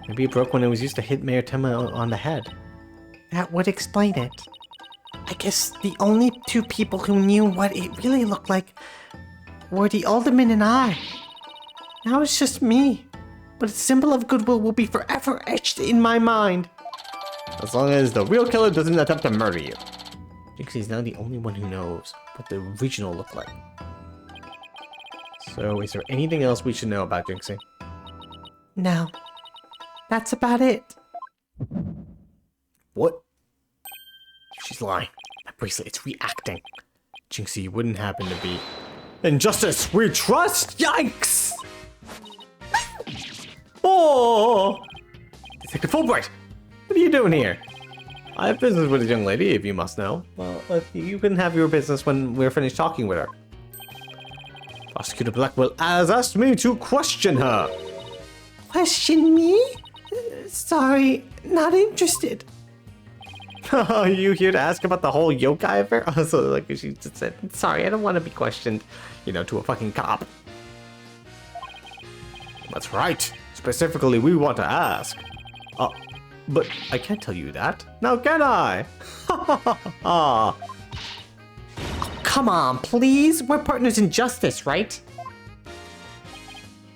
Maybe it broke when it was used to hit Mayor Tema on the head. That would explain it. I guess the only two people who knew what it really looked like were the Alderman and I. Now it's just me. But its symbol of goodwill will be forever etched in my mind. As long as the real killer doesn't attempt to murder you. Jinxie's now the only one who knows what the original looked like. So, is there anything else we should know about Jinxie? No. That's about it. What? She's lying. That bracelet, it's reacting. Jinxie, you wouldn't happen to be... Injustice! We trust! Yikes! Oh! Detective Fulbright! What are you doing here? I have business with a young lady, if you must know. Well, you can have your business when we're finished talking with her. Prosecutor Blackwell has asked me to question her. Question me? Sorry, not interested. Are you here to ask about the whole yokai affair? So, like, she just said, sorry, I don't want to be questioned, you know, to a fucking cop. That's right. Specifically, we want to ask. But I can't tell you that. Now can I? Oh, come on, please. We're partners in justice, right?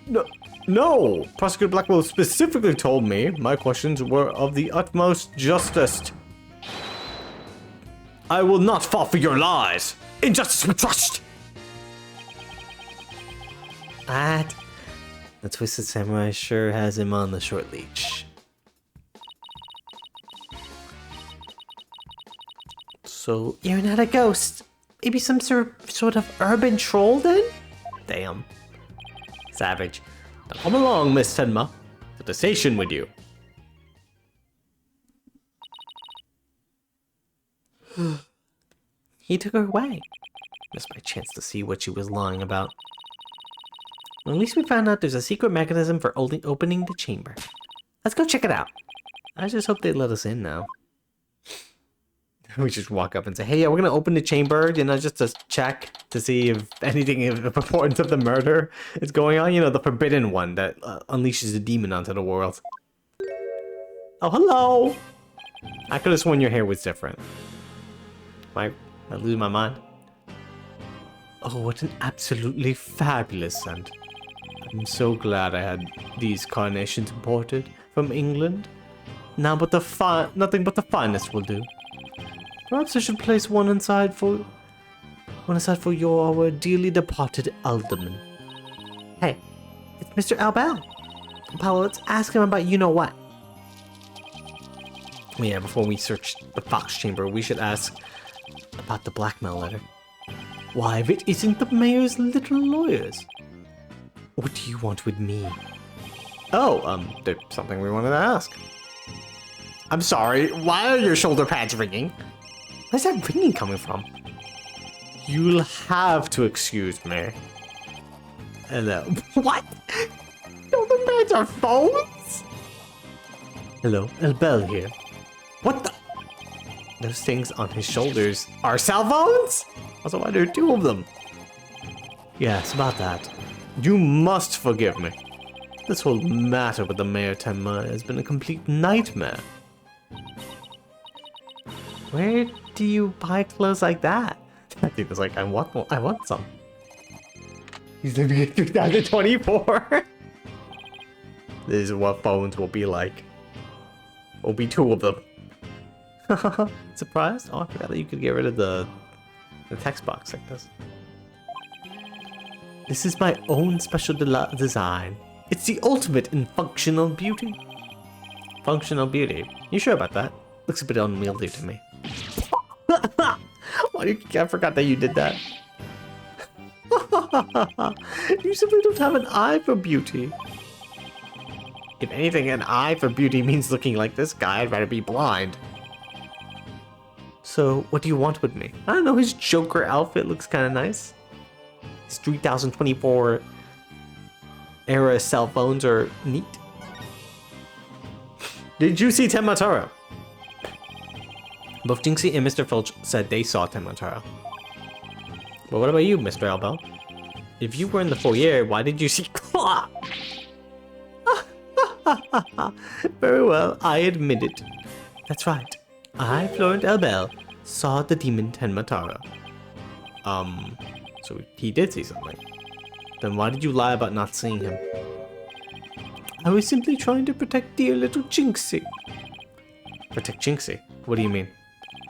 No. Prosecutor Blackwell specifically told me my questions were of the utmost justice. I will not fall for your lies. Injustice we trust. What? The Twisted Samurai sure has him on the short leash. So, you're not a ghost. Maybe some sort of urban troll then? Damn. Savage. Now come along, Miss Tenma. To the station with you. He took her away. Missed my chance to see what she was lying about. Well, at least we found out there's a secret mechanism for opening the chamber. Let's go check it out. I just hope they let us in now. We just walk up and say, hey, yeah, we're going to open the chamber, you know, just to check to see if anything of the importance of the murder is going on. You know, the forbidden one that unleashes a demon onto the world. Oh, hello! I could have sworn your hair was different. Am I losing my mind? Oh, what an absolutely fabulous scent. I'm so glad I had these carnations imported from England. Now but nothing but the finest will do. Perhaps I should place one aside for your dearly departed alderman. Hey, it's Mr. Albel. Paolo, let's ask him about you-know-what. Yeah, before we search the Fox Chamber, we should ask about the blackmail letter. Why, if it isn't the mayor's little lawyers. What do you want with me? Oh, there's something we wanted to ask. I'm sorry, why are your shoulder pads ringing? Where's that ringing coming from? You'll have to excuse me. Hello. What? Shoulder pads are phones? Hello, Albel here. What the? Those things on his shoulders are cell phones? Also, why there are two of them? Yes, about that. You must forgive me. This whole matter with the Mayor Tenma has been a complete nightmare. Where do you buy clothes like that? I think it's like, I want some. He's living in 2024. This is what phones will be like. Will be two of them. Surprised? Oh, I forgot that you could get rid of the text box like this. This is my own special design. It's the ultimate in functional beauty. Functional beauty? You sure about that? Looks a bit unwieldy to me. I forgot that you did that. You simply don't have an eye for beauty. If anything, an eye for beauty means looking like this guy. I'd rather be blind. So, what do you want with me? I don't know, his Joker outfit looks kind of nice. His 3024 era cell phones are neat. Did you see Tenma Taro? Both Jinxie and Mr. Filch said they saw Tenma Taro. But what about you, Mr. Albel? If you were in the foyer, why did you see Claw? Very well, I admit it. That's right. I, Florent Albel, saw the demon Tenma Taro. So he did see something. Then why did you lie about not seeing him? I was simply trying to protect dear little Jinxie. Protect Jinxie? What do you mean?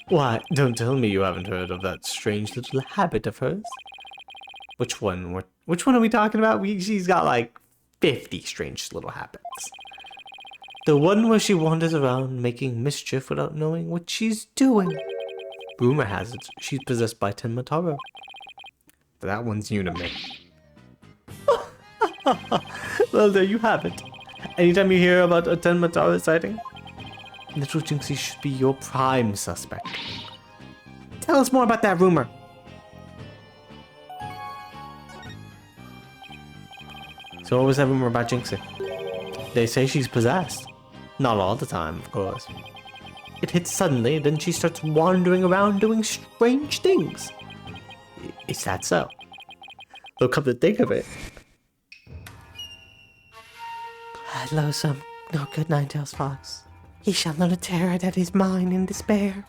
Why, don't tell me you haven't heard of that strange little habit of hers. Which one? Which one are we talking about? She's got like 50 strange little habits. The one where she wanders around making mischief without knowing what she's doing. Rumor has it she's possessed by Tenma Taro. That one's new to me. Well, there you have it. Anytime you hear about a Tenma Taro sighting, little Jinxie should be your prime suspect. Tell us more about that rumor. So what was that rumor about Jinxie? They say she's possessed. Not all the time, of course. It hits suddenly, then she starts wandering around doing strange things. Is that so? Though come to think of it. Hello, some no good Ninetales Fox. He shall know the terror that is mine in despair.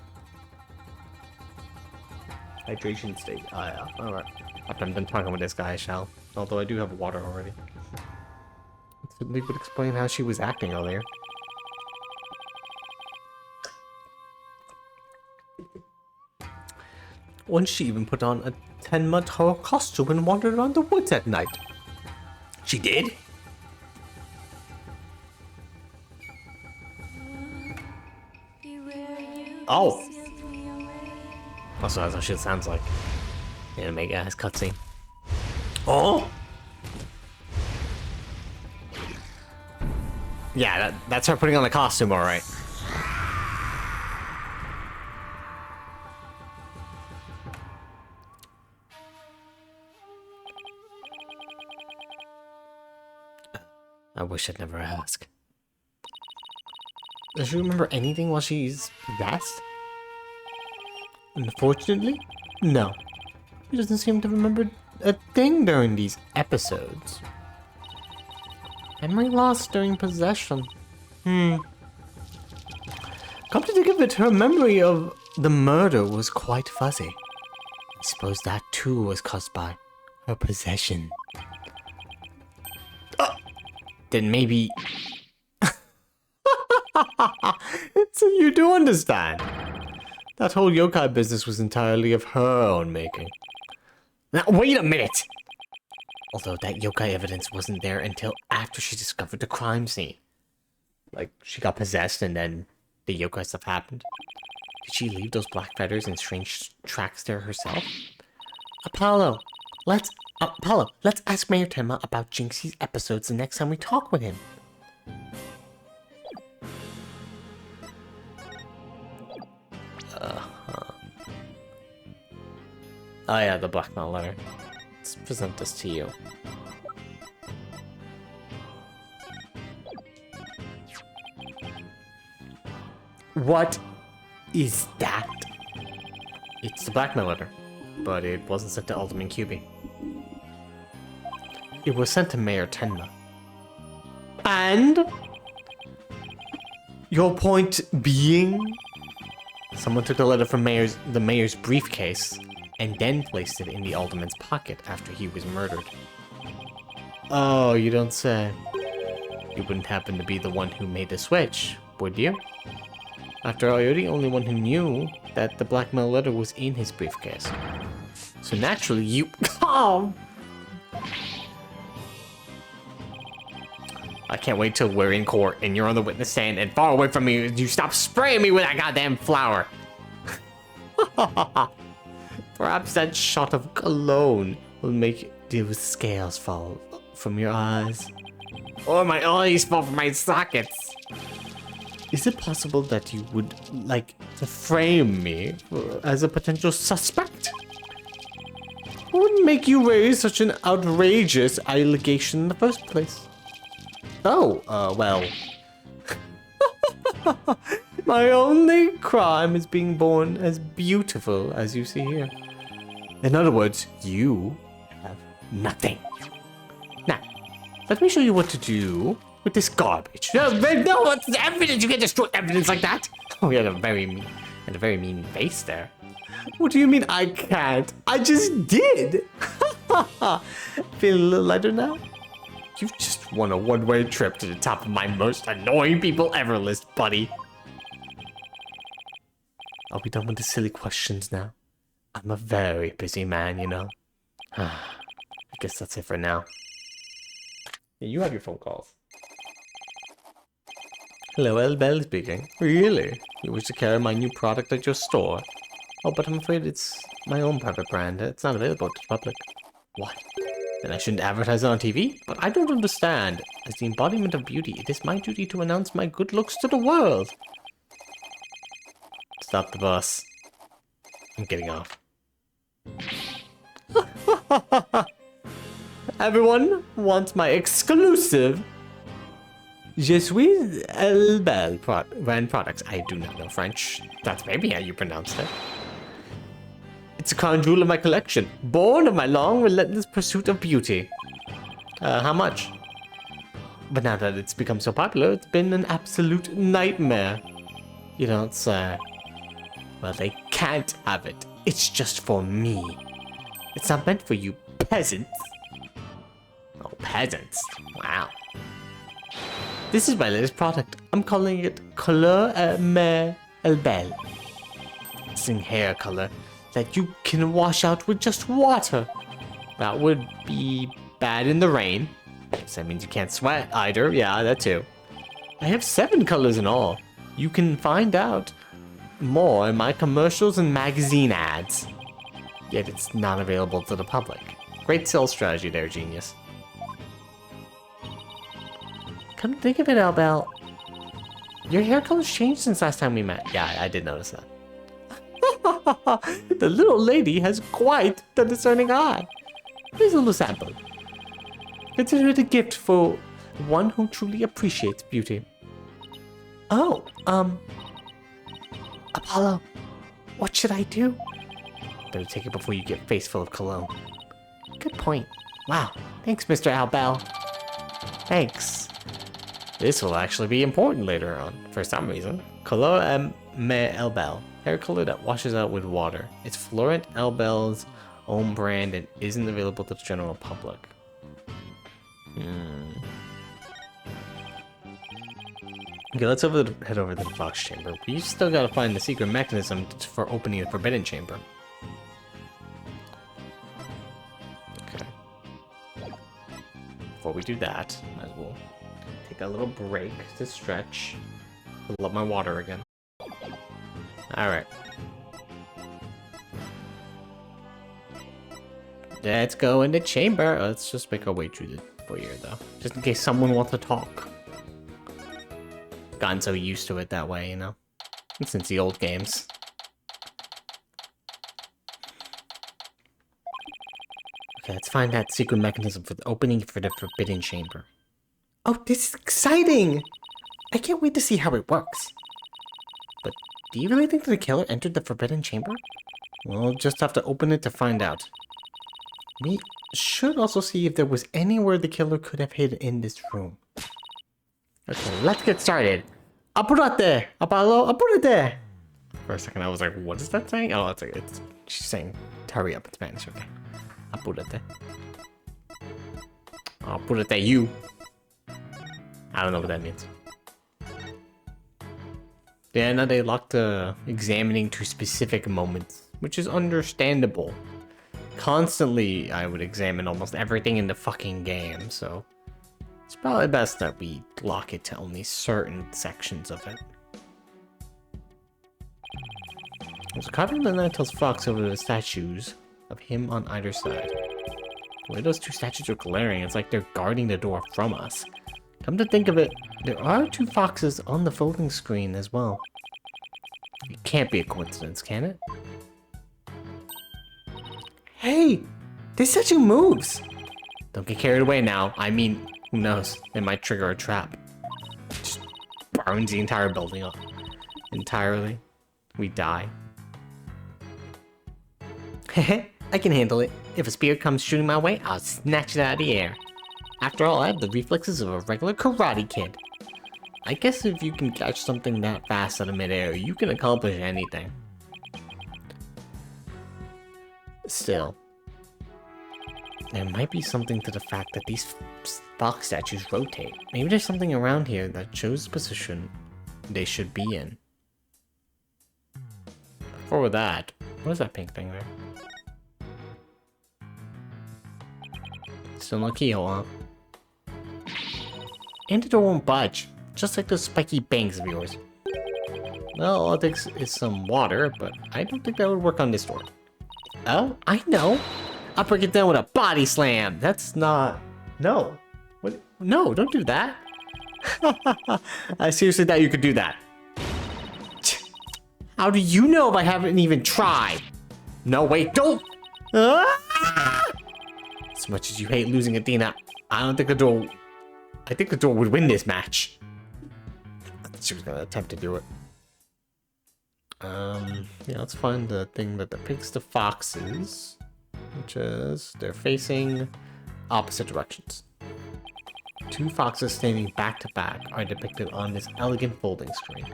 Hydration state. Oh yeah, alright. After I'm done talking with this guy, I shall. Although I do have water already. It certainly would explain how she was acting earlier. Once she even put on a Tenma Taro costume and wandered around the woods at night. She did? Oh! Also, that's how shit sounds like. Anime guy's cutscene. Oh! Yeah, that's her putting on the costume, all right. I wish I'd never asked. Does she remember anything while she's possessed? Unfortunately, no. She doesn't seem to remember a thing during these episodes. Memory loss during possession. Come to think of it, her memory of the murder was quite fuzzy. I suppose that too was caused by her possession. Then maybe... So you do understand. That whole yokai business was entirely of her own making. Now, wait a minute! Although that yokai evidence wasn't there until after she discovered the crime scene. Like, she got possessed and then the yokai stuff happened. Did she leave those black feathers and strange tracks there herself? Apollo, let's ask Mayor Tenma about Jinxie's episodes the next time we talk with him. Oh yeah, the blackmail letter. Let's present this to you. What is that? It's the blackmail letter, but it wasn't sent to Alderman QB. It was sent to Mayor Tenma. And? Your point being? Someone took the letter from the mayor's briefcase and then placed it in the alderman's pocket after he was murdered. Oh, you don't say. You wouldn't happen to be the one who made the switch, would you? After all, you're the only one who knew that the blackmail letter was in his briefcase. So naturally, you... Oh! I can't wait till we're in court and you're on the witness stand and far away from me, you stop spraying me with that goddamn flour. Perhaps that shot of cologne will make the scales fall from your eyes. Or my eyes fall from my sockets. Is it possible that you would like to frame me as a potential suspect? What would make you raise such an outrageous allegation in the first place? Oh, well. My only crime is being born as beautiful as you see here. In other words, you have nothing. Now, let me show you what to do with this garbage. No, what's the evidence? You can't destroy evidence like that. Oh, you had a very mean face there. What do you mean I can't? I just did. Feel a little lighter now? You've just won a one-way trip to the top of my most annoying people ever list, buddy. Are we done with the silly questions now? I'm a very busy man, you know. I guess that's it for now. Yeah, you have your phone calls. Hello, El Bell speaking. Really? You wish to carry my new product at your store? Oh, but I'm afraid it's my own private brand. It's not available to the public. What? Then I shouldn't advertise it on TV? But I don't understand. As the embodiment of beauty, it is my duty to announce my good looks to the world. Stop the bus. I'm getting off. Everyone wants my exclusive Je suis El Bel brand products. I do not know French. That's maybe how you pronounce it. It's a crown jewel of my collection, born of my long, relentless pursuit of beauty. How much? But now that it's become so popular, it's been an absolute nightmare. You don't say. Well, they can't have it. It's just for me. It's not meant for you peasants. Oh, peasants. Wow. This is my latest product. I'm calling it Couleur Mer El Bel. It's in hair color that you can wash out with just water. That would be bad in the rain. So that means you can't sweat either. Yeah, that too. I have 7 colors in all. You can find out more in my commercials and magazine ads. Yet it's not available to the public. Great sales strategy there, genius. Come think of it, Albel. Your hair color's changed since last time we met. Yeah, I did notice that. The little lady has quite the discerning eye. Here's a little sample. Consider it a gift for one who truly appreciates beauty. Oh, Apollo, what should I do? Better take it before you get face full of cologne. Good point. Wow, thanks, Mr. Albel. Thanks. This will actually be important later on, for some reason. Cologne Me Elbel. Hair color that washes out with water. It's Florent Elbel's own brand and isn't available to the general public. Okay, let's head over to the Fox Chamber. We still gotta find the secret mechanism for opening the Forbidden Chamber. Okay. Before we do that, might as well take a little break to stretch. Fill up my water again. Alright. Let's go in the chamber. Let's just make our way through the foyer, though. Just in case someone wants to talk. Gotten so used to it that way, you know? Since the old games. Okay, let's find that secret mechanism for the opening for the Forbidden Chamber. Oh, this is exciting! I can't wait to see how it works. But do you really think that the killer entered the Forbidden Chamber? We'll just have to open it to find out. We should also see if there was anywhere the killer could have hid in this room. Okay, let's get started. Apurate! Apollo, apurate! For a second I was like, what is that saying? Oh, she's saying hurry up in Spanish, okay. Apurate. Apurate, you! I don't know what that means. Yeah, now they locked examining to specific moments, which is understandable. Constantly, I would examine almost everything in the fucking game, so it's probably best that we lock it to only certain sections of it. There's a copy of the night tells Fox over the statues of him on either side. The way those two statues are glaring, it's like they're guarding the door from us. Come to think of it, there are two foxes on the folding screen as well. It can't be a coincidence, can it? Hey! This statue moves! Don't get carried away now. I mean, who knows? It might trigger a trap. Just burns the entire building up. Entirely. We die. Heh, I can handle it. If a spear comes shooting my way, I'll snatch it out of the air. After all, I have the reflexes of a regular karate kid. I guess if you can catch something that fast out of midair, you can accomplish anything. Still, there might be something to the fact that these fox statues rotate. Maybe there's something around here that shows the position they should be in. Before that, what is that pink thing there? Still no keyhole, huh? And the door won't budge, just like those spiky bangs of yours. Well, all it takes is some water, but I don't think that would work on this door. Oh, I know! I'll break it down with a body slam! That's not... No. What? No, don't do that! I seriously thought you could do that. How do you know if I haven't even tried? No, wait, don't! Ah! As much as you hate losing, Athena, I don't think the door... I think the door would win this match. She was gonna attempt to do it. Yeah, let's find the thing that depicts the foxes, which is they're facing opposite directions. Two foxes standing back to back are depicted on this elegant folding screen.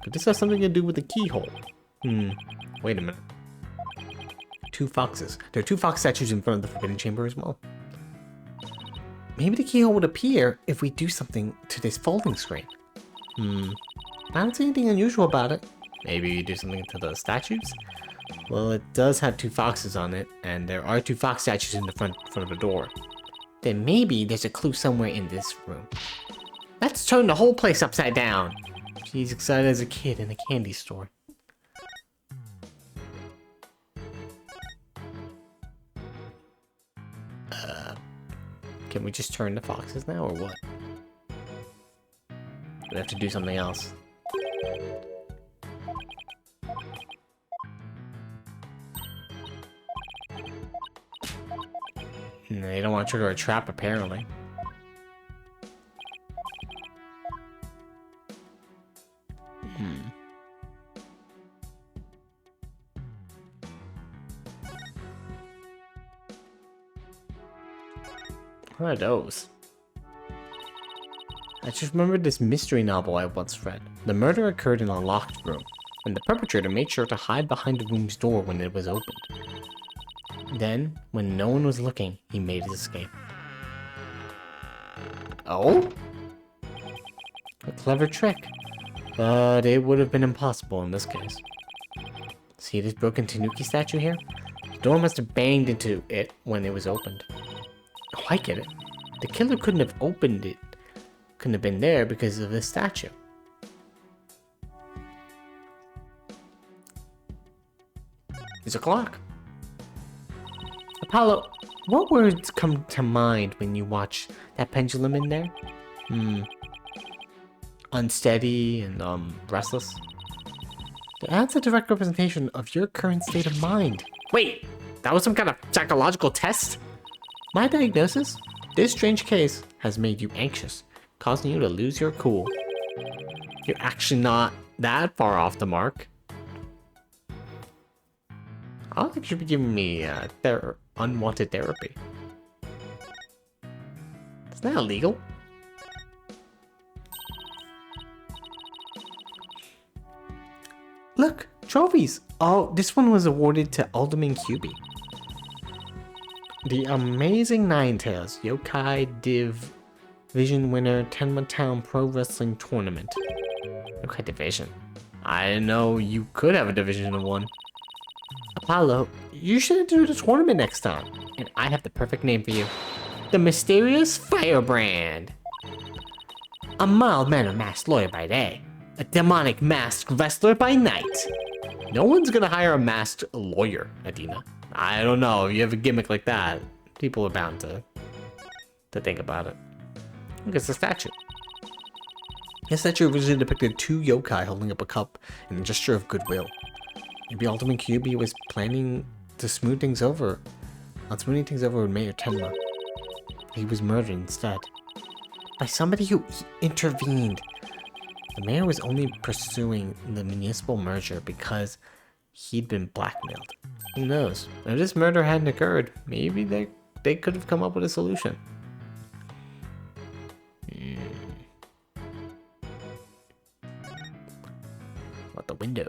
Could this have something to do with the keyhole? Wait a minute. Two foxes. There are two fox statues in front of the Forbidden Chamber as well. Maybe the keyhole would appear if we do something to this folding screen. I don't see anything unusual about it. Maybe you do something to the statues? Well, it does have two foxes on it, and there are two fox statues in the front of the door. Then maybe there's a clue somewhere in this room. Let's turn the whole place upside down. She's excited as a kid in a candy store. Can we just turn the foxes now, or what? We have to do something else. They don't want to trigger a trap, apparently. What are those? I just remembered this mystery novel I once read. The murder occurred in a locked room, and the perpetrator made sure to hide behind the room's door when it was opened. Then, when no one was looking, he made his escape. Oh? A clever trick. But it would have been impossible in this case. See this broken Tanuki statue here? The door must have banged into it when it was opened. Oh, I get it. The killer couldn't have opened it. Couldn't have been there because of this statue. There's a clock. Apollo, what words come to mind when you watch that pendulum in there? Unsteady and, restless. That's a direct representation of your current state of mind. Wait, that was some kind of psychological test? My diagnosis? This strange case has made you anxious, causing you to lose your cool. You're actually not that far off the mark. I don't think you should be giving me unwanted therapy. Is that illegal? Look, trophies! Oh, this one was awarded to Alderman QB. The Amazing Ninetales Yokai Division winner Tenma Town Pro Wrestling Tournament. Yokai Division. I didn't know you could have a Division of 1. Apollo, you should do the tournament next time. And I have the perfect name for you. The Mysterious Firebrand. A mild-mannered masked lawyer by day. A demonic masked wrestler by night. No one's gonna hire a masked lawyer, Adina. I don't know, if you have a gimmick like that, people are bound to think about it. Look, it's a statue. This statue originally depicted 2 yokai holding up a cup in a gesture of goodwill. Maybe Ultimate QB was planning to smooth things over. On smoothing things over with Mayor Tenma. He was murdered instead. By somebody who intervened. The mayor was only pursuing the municipal merger because he'd been blackmailed. Who knows? If this murder hadn't occurred, maybe they could have come up with a solution. What the window?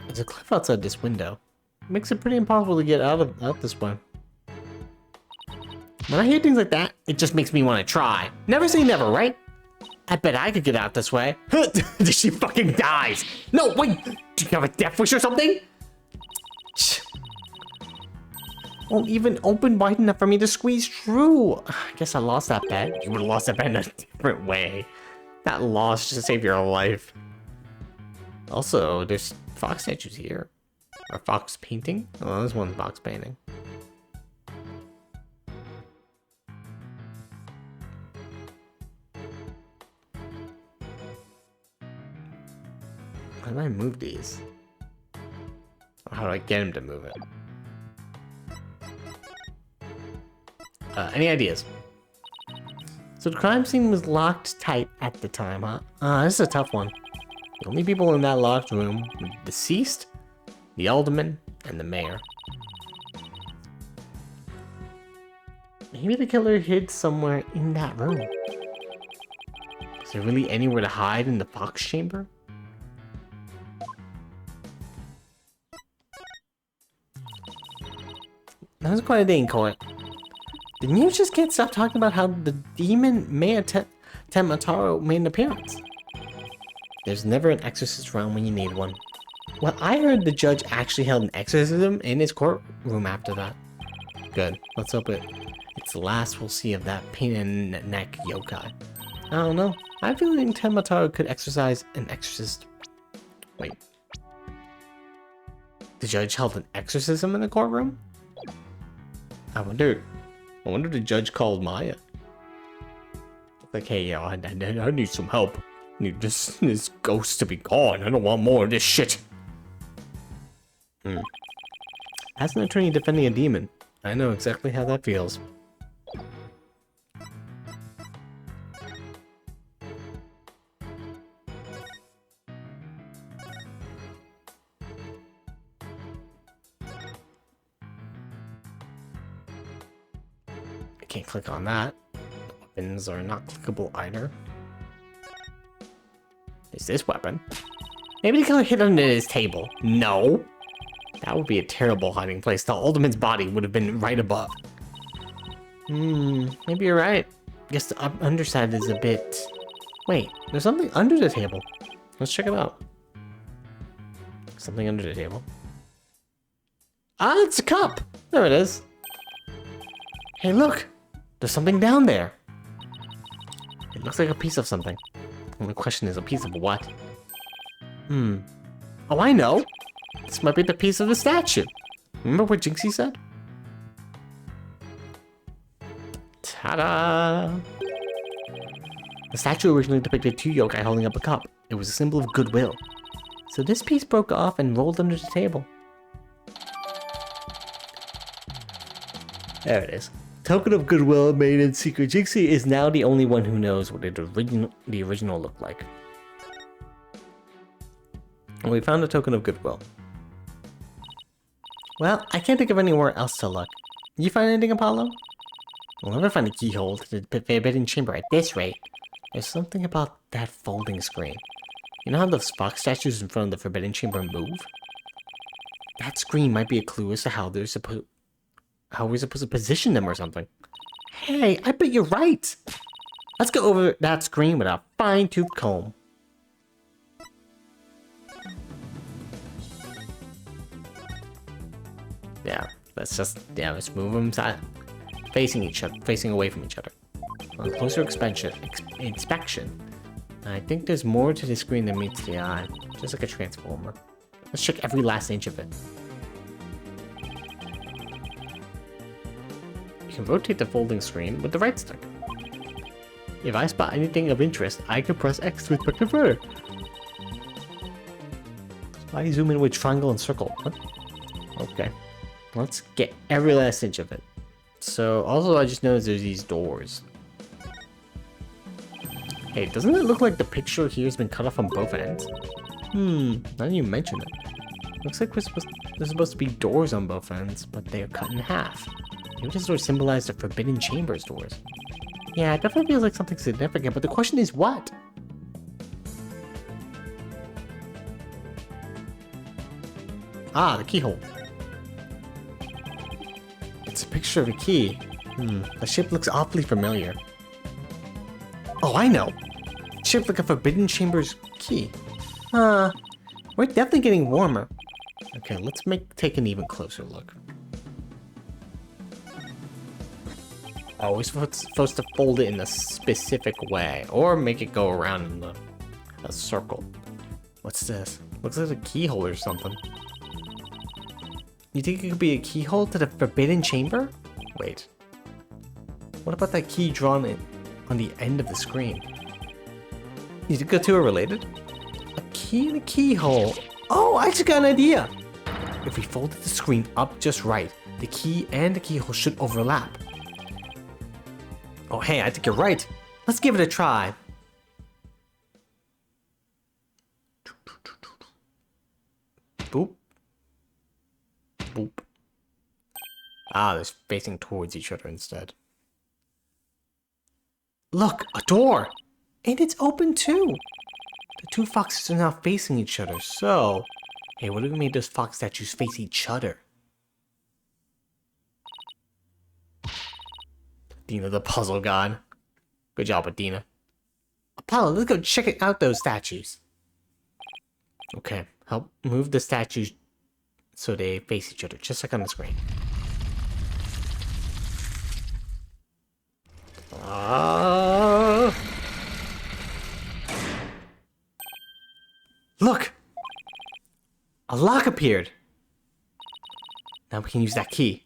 There's a cliff outside this window. Makes it pretty impossible to get out this way. When I hear things like that, it just makes me want to try. Never say never, right? I bet I could get out this way. She fucking dies. No, wait. Do you have a death wish or something? Won't even open wide enough for me to squeeze through. I guess I lost that bet. You would have lost that bet in a different way. That loss just saved your life. Also, there's fox statues here. Or fox painting? Oh, there's one fox painting. How do I move these? Or how do I get him to move it? Any ideas? So the crime scene was locked tight at the time, huh? This is a tough one. The only people in that locked room were the deceased, the alderman, and the mayor. Maybe the killer hid somewhere in that room. Is there really anywhere to hide in the fox chamber? That was quite a day in court. The news just can't stop talking about how the demon Mayor Temataro made an appearance. There's never an exorcist around when you need one. Well, I heard the judge actually held an exorcism in his courtroom after that. Good. Let's hope it's the last we'll see of that pain in the neck yokai. I don't know. I feel like Temataro could exorcise an exorcist. Wait. The judge held an exorcism in the courtroom? I wonder the judge called Maya. Like, hey, yo, I need some help. Need this ghost to be gone. I don't want more of this shit. As an attorney defending a demon, I know exactly how that feels. I can't click on that. The weapons are not clickable either. Is this weapon? Maybe the killer hid under his table. No. That would be a terrible hiding place. The Alderman's body would have been right above. Maybe you're right. Guess the underside is a bit... Wait, there's something under the table. Let's check it out. Something under the table. Ah, it's a cup! There it is. Hey, look! There's something down there. It looks like a piece of something. The only question is, a piece of what? Oh, I know! This might be the piece of the statue. Remember what Jinxie said? Ta-da! The statue originally depicted two yokai holding up a cup. It was a symbol of goodwill. So this piece broke off and rolled under the table. There it is. Token of goodwill made in secret. Jinxie is now the only one who knows what the original looked like. And we found a token of goodwill. Well, I can't think of anywhere else to look. You find anything, Apollo? We'll never find a keyhole to the forbidden chamber at this rate. There's something about that folding screen. You know how those fox statues in front of the forbidden chamber move? That screen might be a clue as to how we're supposed to position them or something. Hey, I bet you're right! Let's go over that screen with a fine-tooth comb. Yeah, let's move them facing each other, facing away from each other. On closer inspection, I think there's more to the screen than meets the eye, just like a transformer. Let's check every last inch of it. You can rotate the folding screen with the right stick. If I spot anything of interest, I can press X to inspect it further. Why zoom in with triangle and circle? What? Okay. Let's get every last inch of it. So, also I just noticed there's these doors. Hey, doesn't it look like the picture here has been cut off on both ends? Now that you mention it. Looks like there's supposed to be doors on both ends, but they are cut in half. Maybe this door symbolized the Forbidden Chambers doors. Yeah, it definitely feels like something significant, but the question is what? Ah, the keyhole. It's a picture of a key. The shape looks awfully familiar. Oh, I know! It's shaped like a Forbidden Chambers key. We're definitely getting warmer. Okay, let's take an even closer look. Oh, we're supposed to fold it in a specific way, or make it go around in a circle. What's this? Looks like a keyhole or something. You think it could be a keyhole to the Forbidden Chamber? Wait. What about that key drawn in on the end of the screen? You think the two are related? A key and a keyhole. Oh, I just got an idea! If we folded the screen up just right, the key and the keyhole should overlap. Oh, hey, I think you're right. Let's give it a try. Boop. Boop. Ah, they're facing towards each other instead. Look, a door! And it's open too! The two foxes are now facing each other, so... Hey, what if we made those fox statues face each other? Dina the puzzle god. Good job, Adina. Apollo, let's go check out those statues. Okay, help move the statues so they face each other, just like on the screen. Look! A lock appeared! Now we can use that key.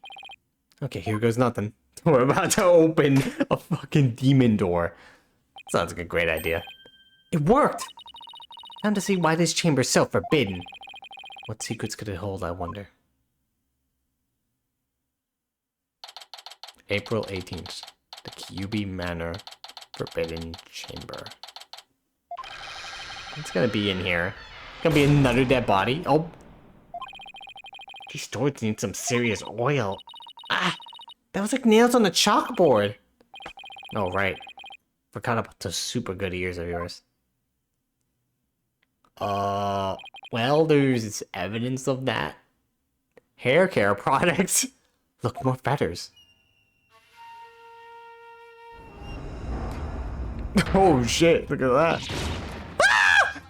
Okay, here goes nothing. We're about to open a fucking demon door. Sounds like a great idea. It worked! Time to see why this chamber's so forbidden. What secrets could it hold, I wonder? April 18th. The QB Manor Forbidden Chamber. What's gonna be in here? Gonna be another dead body? Oh. These storage need some serious oil. Ah! That was like nails on a chalkboard! Oh, right. Forgot about those super good ears of yours. Well, there's evidence of that. Hair care products. Look, more feathers. Oh shit, look at that. Ah!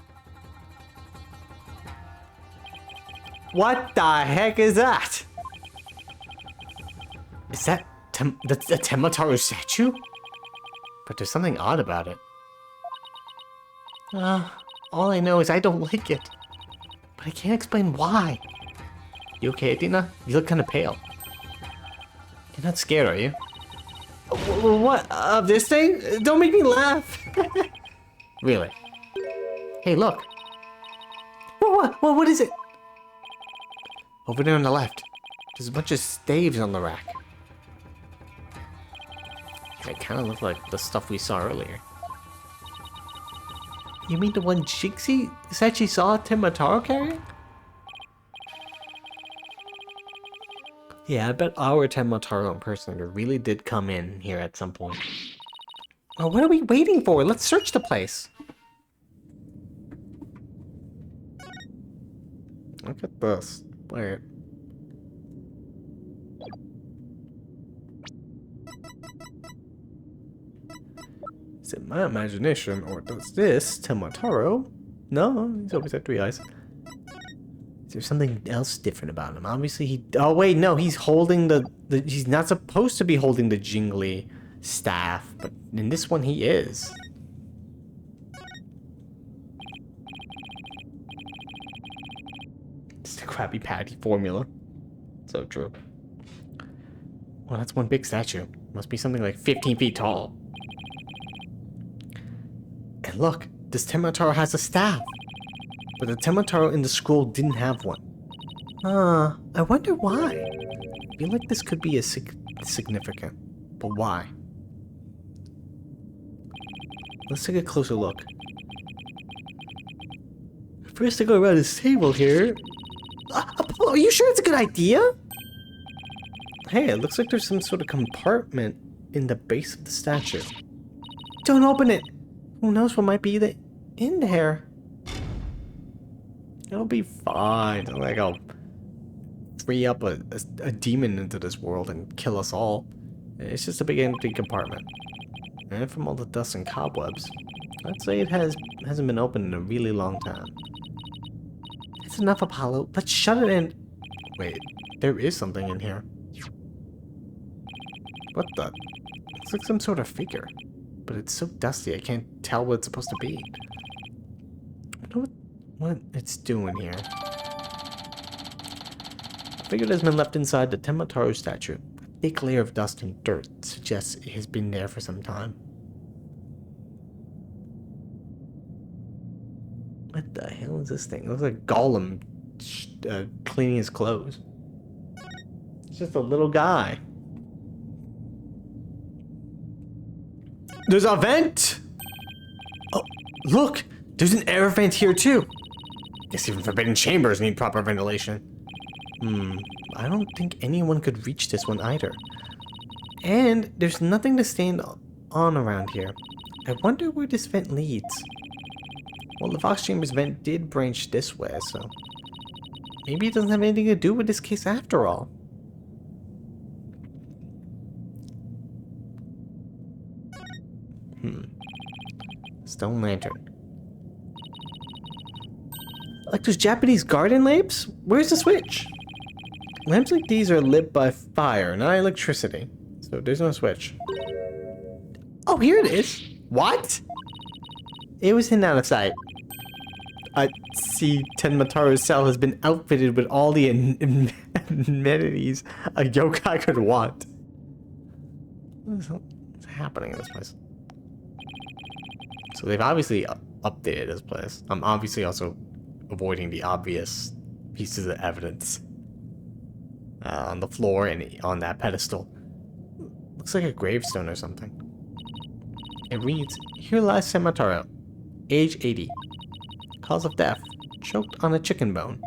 What the heck is that? Is that the Temotaro statue? But there's something odd about it. All I know is I don't like it. But I can't explain why. You okay, Athena? You look kind of pale. You're not scared, are you? What? Of this thing? Don't make me laugh. Really? Hey, look. What is it? Over there on the left. There's a bunch of staves on the rack. They kind of look like the stuff we saw earlier. You mean the one Jixie said she saw Temotaro carrying? Yeah, I bet our Temotaro impersonator really did come in here at some point. Oh, what are we waiting for? Let's search the place. Look at this. Wait. Is it my imagination, or does this Temotaro? No, he's always had 3 eyes. Is there something else different about him? Obviously he... Oh wait, no, he's holding the... He's not supposed to be holding the jingly staff, but in this one he is. It's the Krabby Patty formula. So true. Well, that's one big statue. Must be something like 15 feet tall. And look, this Temotaro has a staff. But the Temotaro in the scroll didn't have one. I wonder why. I feel like this could be a significant. But why? Let's take a closer look. First to go around this table here. Are you sure it's a good idea? Hey, it looks like there's some sort of compartment in the base of the statue. Don't open it. Who knows what might be in there? It'll be fine. Like I'll free up a demon into this world and kill us all. It's just a big empty compartment. And from all the dust and cobwebs, I'd say it hasn't been opened in a really long time. It's enough, Apollo. Let's shut it in. Wait, there is something in here. What the? It's like some sort of figure. But it's so dusty I can't tell what it's supposed to be. I wonder what it's doing here. A figure that's been left inside the Temotaro statue. A thick layer of dust and dirt suggests it has been there for some time. What the hell is this thing? It looks like Gollum cleaning his clothes. It's just a little guy. There's a vent! Oh, look! There's an air vent here too! Guess even forbidden chambers need proper ventilation. I don't think anyone could reach this one either. And there's nothing to stand on around here. I wonder where this vent leads. Well, the Fox Chambers vent did branch this way, so... maybe it doesn't have anything to do with this case after all. Stone lantern. Like those Japanese garden lamps? Where's the switch? Lamps like these are lit by fire, not electricity. So there's no switch. Oh, here it is. What? It was hidden out of sight. I see Tenmataru's cell has been outfitted with all the amenities a yokai could want. What's happening in this place? So they've obviously updated this place. I'm obviously also avoiding the obvious pieces of evidence on the floor and on that pedestal. Looks like a gravestone or something. It reads, "Here lies Semataro, age 80. Cause of death, choked on a chicken bone."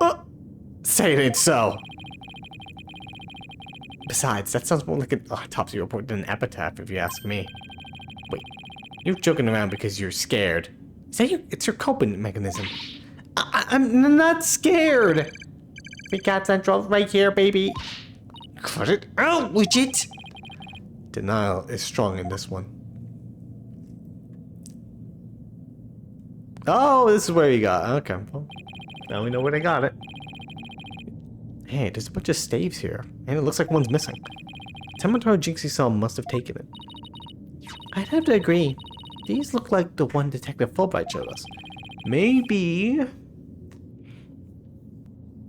Oh! Say it ain't so! Besides, that sounds more like an autopsy report than an epitaph, if you ask me. Wait, you're joking around because you're scared. Is that it's your coping mechanism. I'm not scared! We got Central right here, baby. Cut it out, widget! Denial is strong in this one. Oh, this is where you got. Okay, well, now we know where they got it. Hey, there's a bunch of staves here, and it looks like one's missing. Temataro Jinxie Cell must have taken it. I'd have to agree. These look like the one Detective Fulbright showed us. Maybe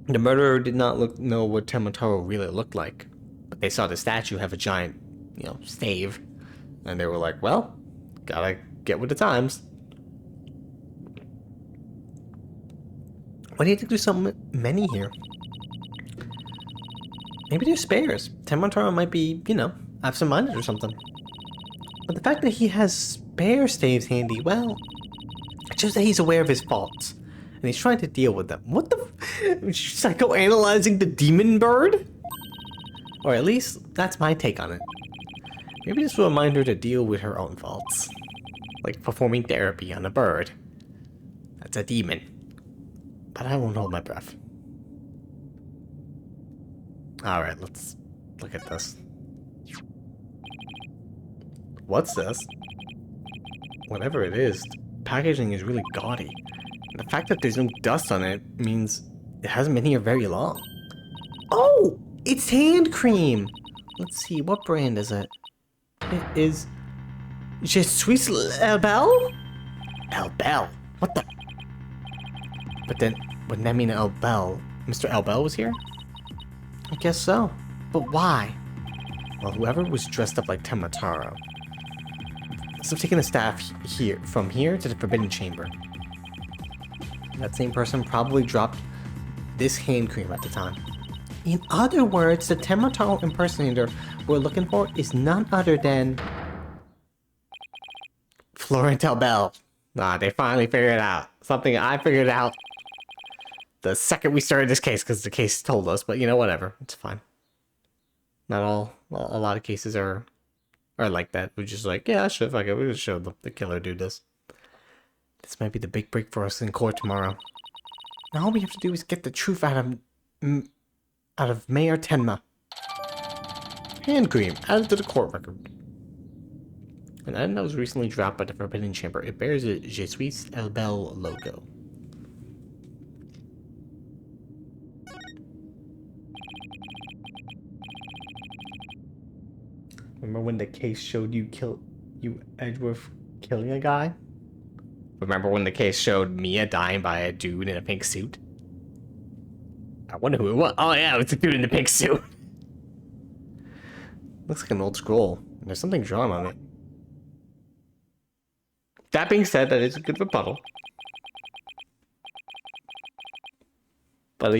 the murderer did not know what Temataro really looked like, but they saw the statue have a giant, stave, and they were like, well, gotta get with the times. Why do you think there's so many here? Maybe they're spares. Temataro might be, absent-minded or something. But the fact that he has spare staves handy, well, it shows that he's aware of his faults. And he's trying to deal with them. What the psychoanalyzing the demon bird? Or at least, that's my take on it. Maybe this will remind her to deal with her own faults. Like performing therapy on a bird. That's a demon. But I won't hold my breath. Alright, let's look at this. What's this? Whatever it is, the packaging is really gaudy. And the fact that there's no dust on it means it hasn't been here very long. Oh! It's hand cream! Let's see, what brand is it? It is... Je suis Elbel? Elbel? What the... But then, wouldn't that mean Elbel? Mr. Elbel was here? I guess so. But why? Well, whoever was dressed up like Temataro must have taken the staff from here to the Forbidden Chamber. That same person probably dropped this hand cream at the time. In other words, the Temataro impersonator we're looking for is none other than... Florent Elbel. They finally figured it out. Something I figured out the second we started this case, because the case told us, but whatever. It's fine. Not all, a lot of cases are like that. We're just like, yeah, sure, fuck it. We'll just show the killer dude this. This might be the big break for us in court tomorrow. Now all we have to do is get the truth out of Mayor Tenma. Hand cream, added to the court record. An item that was recently dropped by the Forbidden Chamber. It bears a Je suis Elbel logo. Remember when the case showed you Edgeworth killing a guy? Remember when the case showed Mia dying by a dude in a pink suit? I wonder who it was. Oh yeah, it was the dude in the pink suit. Looks like an old scroll. There's something drawn on it. That being said, that is a good rebuttal. But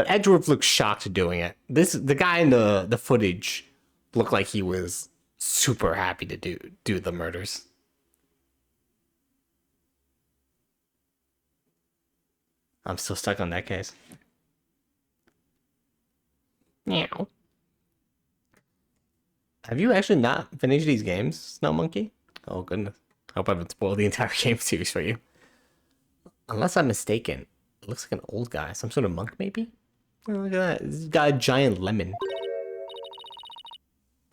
Edgeworth looks shocked doing it. The guy in the footage looked like he was super happy to do the murders. I'm still stuck on that case. Meow. Have you actually not finished these games, Snow Monkey? Oh goodness. I hope I haven't spoiled the entire game series for you. Unless I'm mistaken. It looks like an old guy. Some sort of monk, maybe? Oh, look at that. He's got a giant lemon.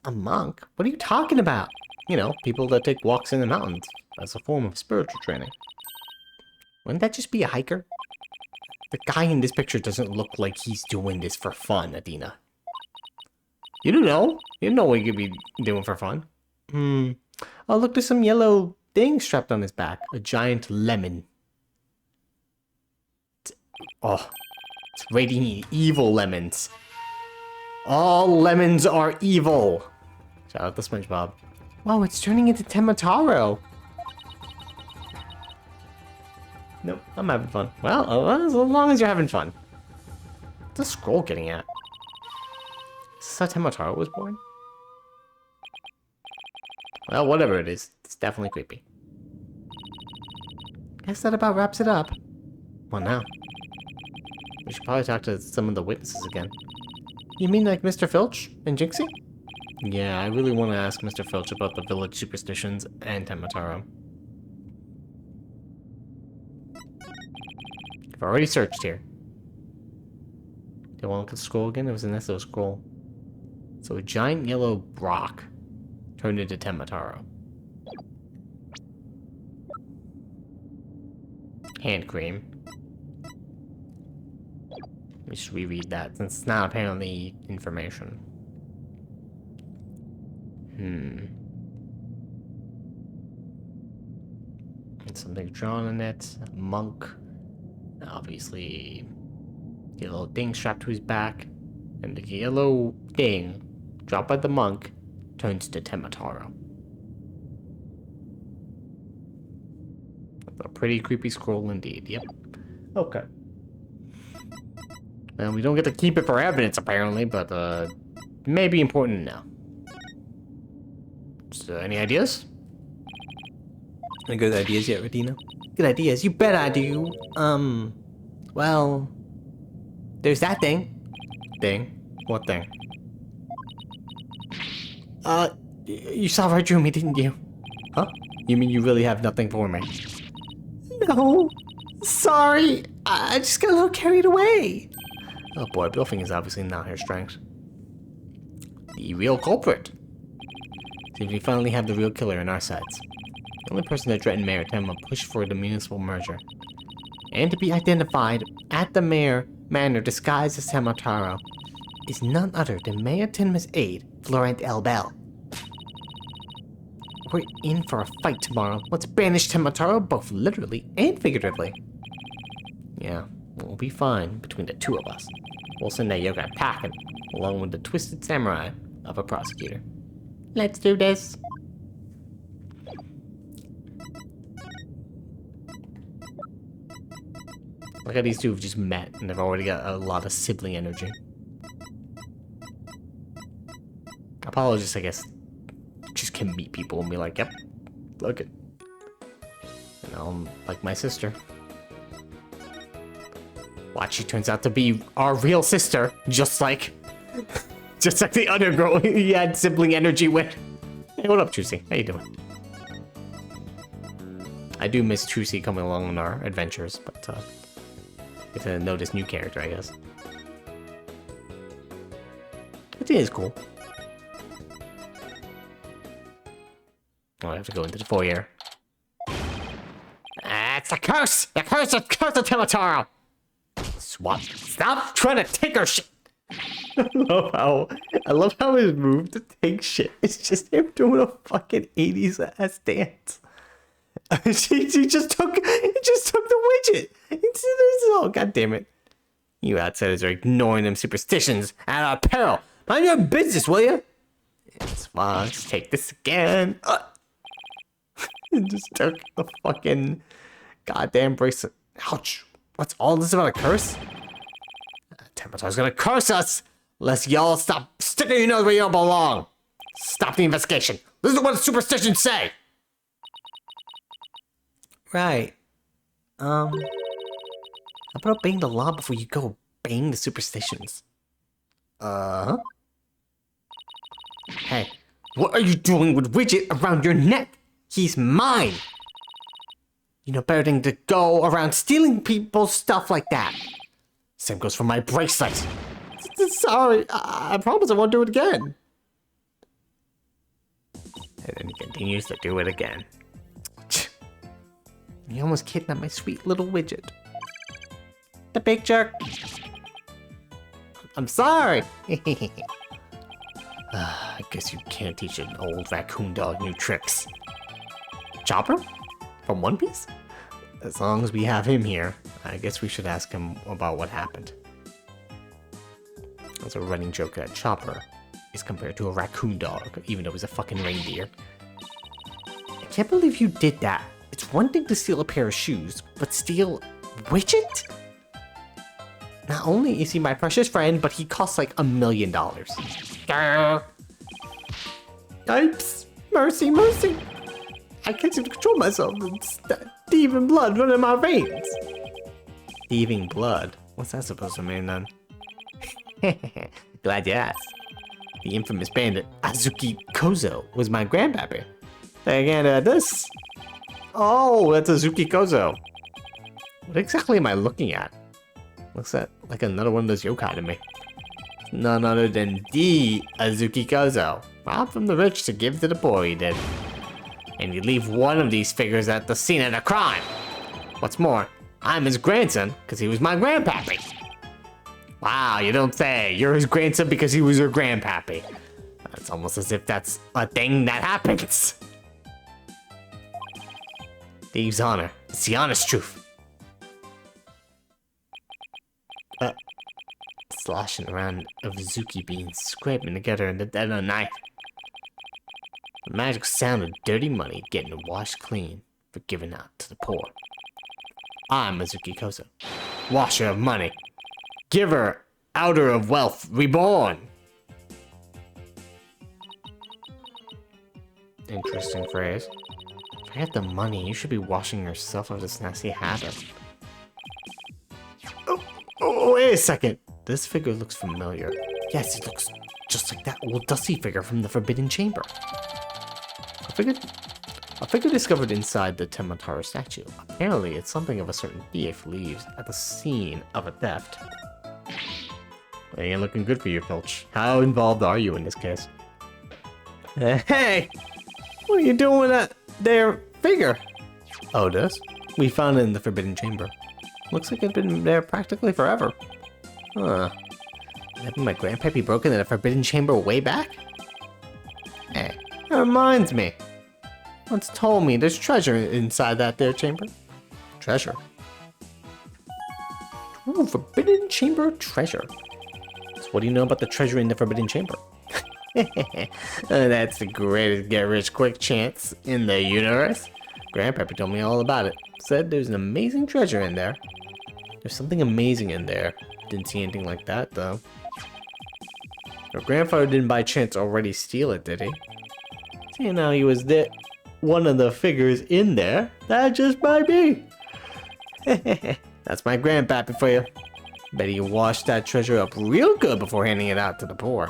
A monk? What are you talking about? People that take walks in the mountains as a form of spiritual training. Wouldn't that just be a hiker? The guy in this picture doesn't look like he's doing this for fun, Adina. You don't know. You don't know what he could be doing for fun. Oh, look, there's some yellow thing strapped on his back. A giant lemon. It's radiating evil lemons. All lemons are evil. Shout out to SpongeBob. Whoa, it's turning into Temataro. Nope, I'm having fun. Well, as long as you're having fun. What's the scroll getting at? Is this how Temataro was born? Well, whatever it is, it's definitely creepy. Guess that about wraps it up. What now? We should probably talk to some of the witnesses again. You mean like Mr. Filch and Jinxie? Yeah, I really want to ask Mr. Filch about the village superstitions and Temataro. I've already searched here. Do I want to look at the scroll again? It was an SO scroll. So a giant yellow rock turned into Temataro. Hand cream. We should reread that since it's not apparently information. And something drawn on it. A monk. Obviously, the little thing strapped to his back. And the yellow thing, dropped by the monk, turns to Temataro. A pretty creepy scroll indeed, yep. Okay. Well, we don't get to keep it for evidence, apparently, but, it may be important to know. So, any ideas? Any good ideas yet, Radina? Good ideas? You bet I do. Well... There's that thing. Thing? What thing? You saw right through me, didn't you? Huh? You mean you really have nothing for me? No. Sorry. I just got a little carried away. Oh boy, bluffing is obviously not her strength. The real culprit. Seems we finally have the real killer in our sights. The only person that threatened Mayor Tenma pushed for the municipal merger. And to be identified at the manor disguised as Temataro is none other than Mayor Tenma's aide, Florent L. Bell. We're in for a fight tomorrow. Let's banish Temataro both literally and figuratively. Yeah, we'll be fine between the two of us. We'll send that yoga packing, along with the twisted samurai of a prosecutor. Let's do this. Look at these two have just met, and they've already got a lot of sibling energy. Apologists, I guess, just can meet people and be like, yep, look it. You know, like my sister. Watch, she turns out to be our real sister, just like the other girl he had sibling energy with. Hey, what up, Trucy? How you doing? I do miss Trucy coming along on our adventures, but get to know this new character, I guess. It is cool. Oh, I have to go into the foyer. It's a curse! The curse of Temataro! Swap. Stop trying to take her shit! I love how his move to take shit is just him doing a fucking 80s ass dance. he just took the widget. Oh, god damn it. You outsiders are ignoring them superstitions at our peril. Mind your business, will you? Yes, well, let's take this again. Just took the fucking goddamn bracelet. Ouch. What's all this about a curse? Temperatore's gonna curse us! Unless y'all stop sticking your nose where you don't belong! Stop the investigation! This is what superstitions say! Right. How about obeying the law before you go obeying the superstitions? Hey, what are you doing with Widget around your neck? He's mine! You know better than to go around stealing people's stuff like that. Same goes for my bracelet. Sorry, I promise I won't do it again. And then he continues to do it again. You almost kidnapped my sweet little widget. The big jerk. I'm sorry. I guess you can't teach an old raccoon dog new tricks. Chopper? From One Piece? As long as we have him here, I guess we should ask him about what happened. There's a running joke that Chopper is compared to a raccoon dog, even though he's a fucking reindeer. can't believe you did that. It's one thing to steal a pair of shoes, but steal widget? Not only is he my precious friend, but he costs like $1 million. Yipes! Mercy, mercy! I can't seem to control myself. It's thieving blood running my veins. Thieving blood? What's that supposed to mean then? Glad you asked. The infamous bandit Azuki Kozo was my grandpappy. And this? Oh, that's Azuki Kozo. What exactly am I looking at? Looks like another one of those yokai to me. None other than the Azuki Kozo. Robbed from the rich to give to the poor, he did. And you leave one of these figures at the scene of the crime. What's more, I'm his grandson because he was my grandpappy. Wow, you don't say. You're his grandson because he was your grandpappy. It's almost as if that's a thing that happens. Thieves' honor. It's the honest truth. Sloshing around of Zuki beans, scraping together in the dead of night. The magic sound of dirty money getting washed clean for giving out to the poor. I'm Azuki Kozo, washer of money, giver, outer of wealth, reborn. Interesting phrase. Forget the money, you should be washing yourself of this nasty habit. Oh, wait a second. This figure looks familiar. Yes, it looks just like that old dusty figure from the Forbidden Chamber. A figure discovered inside the Tematara statue. Apparently, it's something of a certain thief leaves at the scene of a theft. It ain't looking good for you, Filch. How involved are you in this case? Hey! What are you doing with that there figure? Oh, this? We found it in the Forbidden Chamber. Looks like it's been there practically forever. Huh. Haven't my grandpappy broken in the Forbidden Chamber way back? Hey, that reminds me. Once told me there's treasure inside that there chamber. Treasure? Ooh, Forbidden Chamber treasure. So what do you know about the treasure in the Forbidden Chamber? That's the greatest get-rich-quick chance in the universe. Grandpappy told me all about it. Said there's an amazing treasure in there. There's something amazing in there. Didn't see anything like that, though. Your grandfather didn't by chance already steal it, did he? Seeing how he was one of the figures in there, that just might be. That's my grandpappy for you. Bet he washed that treasure up real good before handing it out to the poor.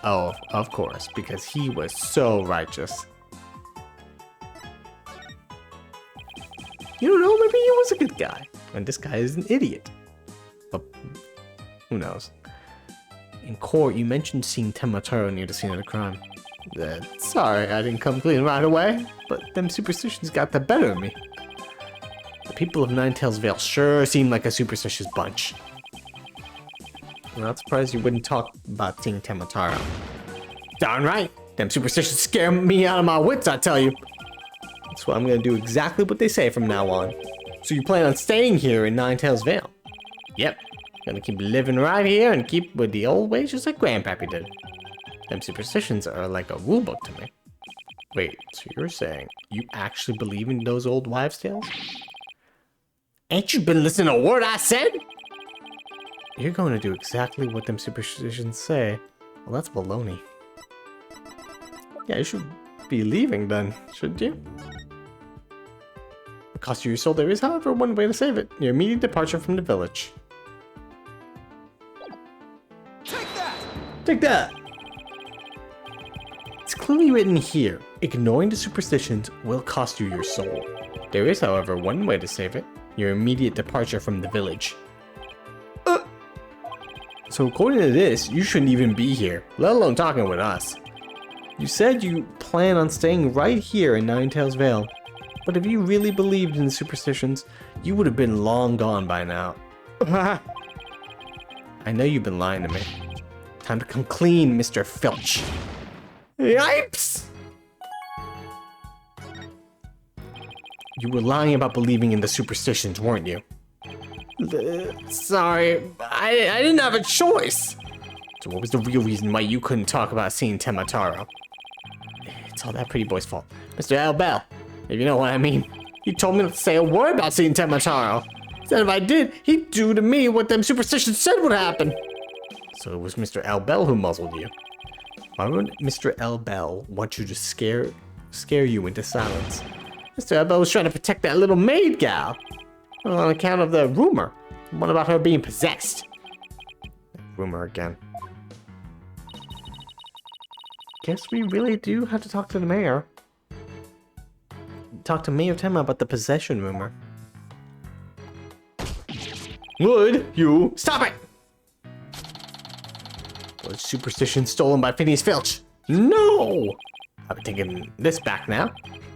Oh, of course, because he was so righteous. You don't know, maybe he was a good guy. And this guy is an idiot. But who knows? In court, you mentioned seeing Temataro near the scene of the crime. Sorry, I didn't come clean right away, but them superstitions got the better of me. The people of Ninetails Vale sure seem like a superstitious bunch. I'm not surprised you wouldn't talk about seeing Temataro. Darn right! Them superstitions scare me out of my wits, I tell you! That's why I'm gonna do exactly what they say from now on. So you plan on staying here in Ninetails Vale? Yep. Gonna keep living right here and keep with the old ways just like Grandpappy did. Them superstitions are like a rulebook to me. Wait, so you're saying you actually believe in those old wives' tales? Ain't you been listening to a word I said? You're going to do exactly what them superstitions say. Well, that's baloney. Yeah, you should be leaving then, shouldn't you? The cost of your soul, there is, however, one way to save it. Your immediate departure from the village. Take that! Take that! It's clearly written here, ignoring the superstitions will cost you your soul. There is, however, one way to save it. Your immediate departure from the village. So according to this, you shouldn't even be here, let alone talking with us. You said you plan on staying right here in Ninetails Vale, but if you really believed in the superstitions, you would have been long gone by now. I know you've been lying to me. Time to come clean, Mr. Filch. Yipes! You were lying about believing in the superstitions, weren't you? Sorry, I didn't have a choice. So what was the real reason why you couldn't talk about seeing Temataro? It's all that pretty boy's fault. Mr. Albel, if you know what I mean. He told me not to say a word about seeing Temataro. Said if I did, he'd do to me what them superstitions said would happen. So it was Mr. Albel who muzzled you. Why would Mr. Albel want you to scare you into silence? Mr. Albel was trying to protect that little maid gal. On account of the rumor. One about her being possessed. Rumor again. Guess we really do have to talk to the mayor. Talk to Mayor Tenma about the possession rumor. Would you stop it? Was superstition stolen by Phineas Filch? No! I've been taking this back now.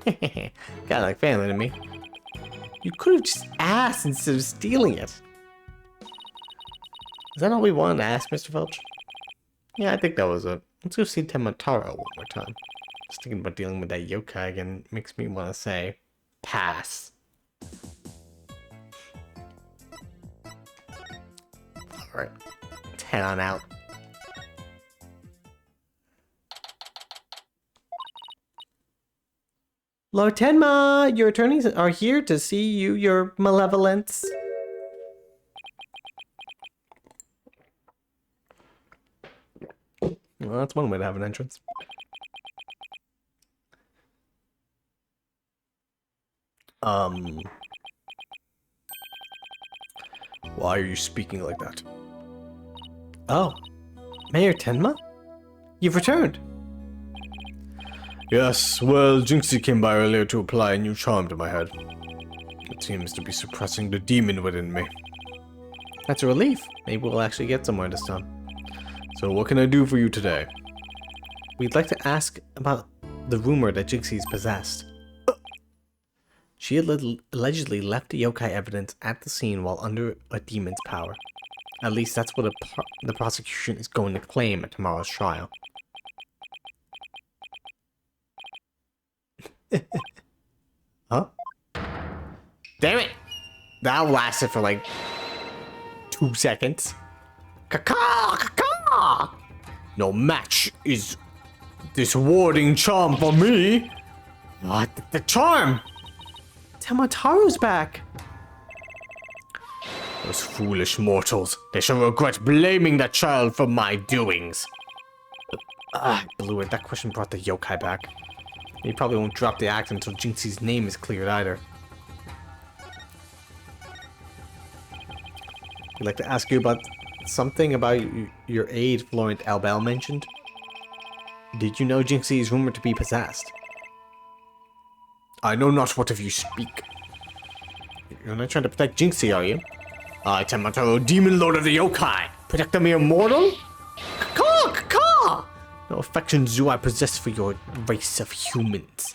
Kinda like family to me. You could have just asked instead of stealing it. Is that all we wanted to ask, Mr. Filch? Yeah, I think that was it. Let's go see Temataro one more time. Just thinking about dealing with that yokai again makes me want to say, pass. Alright, let's head on out. Lord Tenma, your attorneys are here to see you, your malevolence. Well, that's one way to have an entrance. Why are you speaking like that? Oh, Mayor Tenma? You've returned. Yes, well, Jinxie came by earlier to apply a new charm to my head. It seems to be suppressing the demon within me. That's a relief. Maybe we'll actually get somewhere this time. So what can I do for you today? We'd like to ask about the rumor that Jinxie's possessed. She had allegedly left the yokai evidence at the scene while under a demon's power. At least that's what the prosecution is going to claim at tomorrow's trial. Huh? Damn it! That lasted for like 2 seconds. Caca! Caca! No match is this warding charm for me. What? The charm! Temataro's back! Those foolish mortals. They shall regret blaming that child for my doings. I blew it. That question brought the yokai back. He probably won't drop the act until Jinxie's name is cleared either. I'd like to ask you about something about your aide Florent Albel mentioned. Did you know Jinxie is rumored to be possessed? I know not what of you speak. You're not trying to protect Jinxie, are you? I, Temataro, demon lord of the yokai. Protect the mere mortal? Caw, caw! No affections do I possess for your race of humans.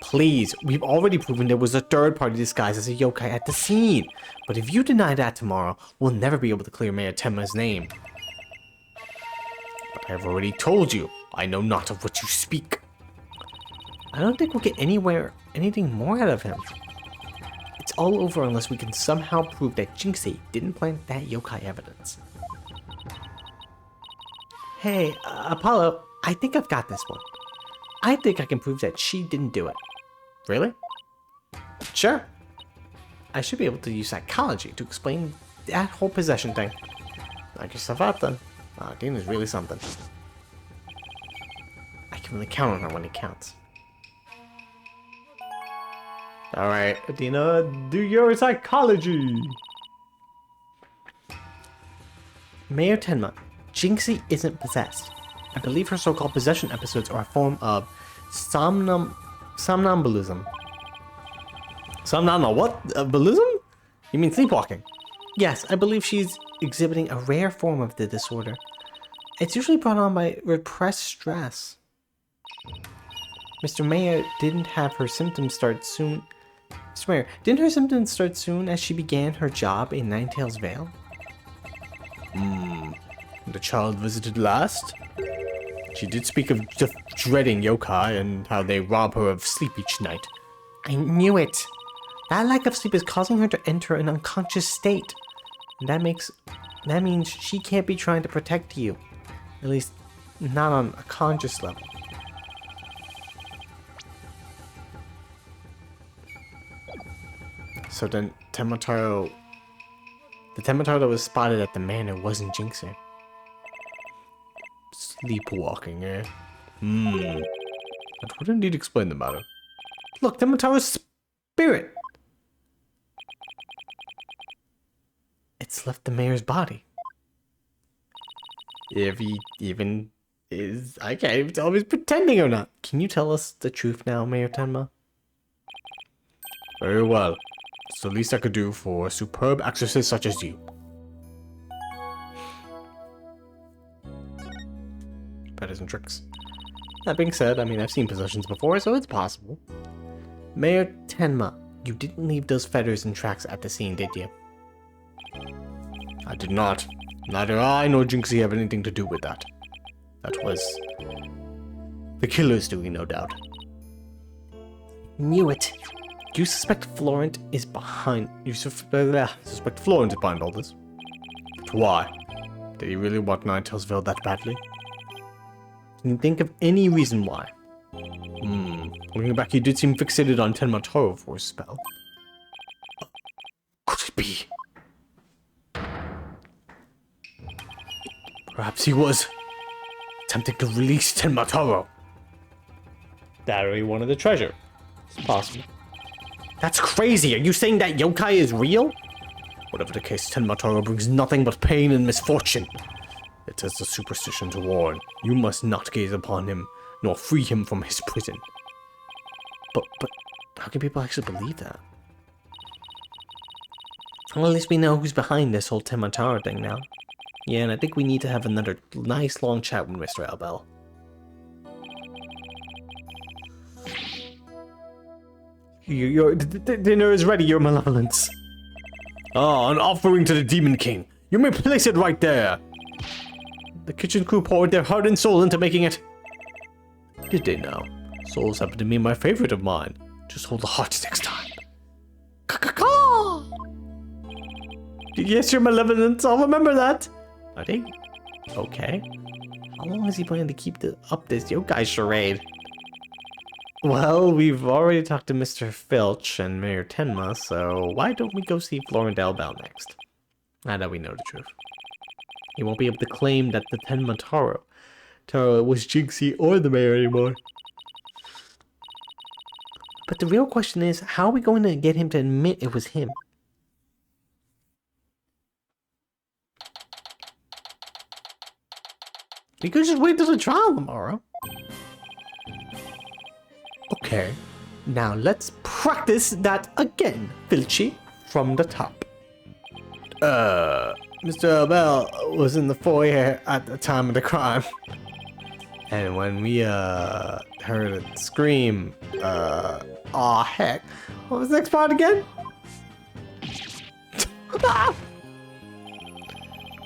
Please, we've already proven there was a third party disguised as a yokai at the scene. But if you deny that tomorrow, we'll never be able to clear Mayor Tenma's name. But I've already told you, I know not of what you speak. I don't think we'll get anything more out of him. It's all over unless we can somehow prove that Jinxie didn't plant that yokai evidence. Hey, Apollo, I think I've got this one. I think I can prove that she didn't do it. Really? Sure. I should be able to use psychology to explain that whole possession thing. Knock yourself out then. Dina's really something. I can really count on her when it counts. Alright, Dina, do your psychology! Mayor Tenma, Jinxie isn't possessed. I believe her so-called possession episodes are a form of somnambulism. Somnambulism? You mean sleepwalking? Yes, I believe she's exhibiting a rare form of the disorder. It's usually brought on by repressed stress. Mr. Mayor didn't have her symptoms start soon. Mr. Mayor, didn't her symptoms start soon as she began her job in Ninetales Vale? The child visited last? She did speak of dreading yokai and how they rob her of sleep each night. I knew it! That lack of sleep is causing her to enter an unconscious state. And that means she can't be trying to protect you. At least, not on a conscious level. So then Temotaro... The Temotaro that was spotted at the manor wasn't Jinxie. Sleepwalking, eh? That would indeed explain the matter. Look, Temotaro's spirit! It's left the mayor's body. If he even is... I can't even tell if he's pretending or not. Can you tell us the truth now, Mayor Tenma? Very well. It's the least I could do for a superb exorcist such as you. Betters and tricks. That being said, I mean, I've seen possessions before, so it's possible. Mayor Tenma, you didn't leave those feathers and tracks at the scene, did you? I did not. Neither I nor Jinxie have anything to do with that. That was the killer's doing, no doubt. Knew it. You suspect Florent is behind... You suspect Florent is behind all this? But why? Did he really want Ninetales that badly? Can you think of any reason why? Looking back, he did seem fixated on Tenma for a spell. Could it be? Perhaps he was attempting to release Tenma. That or he wanted the treasure. It's possible. That's crazy! Are you saying that yokai is real? Whatever the case, Tenma brings nothing but pain and misfortune. It is a superstition to warn. You must not gaze upon him, nor free him from his prison. But how can people actually believe that? Well, at least we know who's behind this whole Tenma thing now. Yeah, and I think we need to have another nice long chat with Mr. Albel. Your dinner is ready, your malevolence. Ah, an offering to the Demon King. You may place it right there. The kitchen crew poured their heart and soul into making it. Did they now? Souls happen to be my favorite of mine. Just hold the hearts next time. Caw-caw-caw! Yes, your malevolence. I'll remember that. Are they? Okay. How long is he planning to keep up this yokai charade? Well, we've already talked to Mr. Filch and Mayor Tenma, so why don't we go see Florent Albel next? Now that we know the truth. He won't be able to claim that the Tenma Taro was Jinxie or the mayor anymore. But the real question is, how are we going to get him to admit it was him? We could just wait till the trial tomorrow. Okay, now let's practice that again, Filchy, from the top. Mr. Bell was in the foyer at the time of the crime. And when we, heard it scream, aw heck. What was the next part again?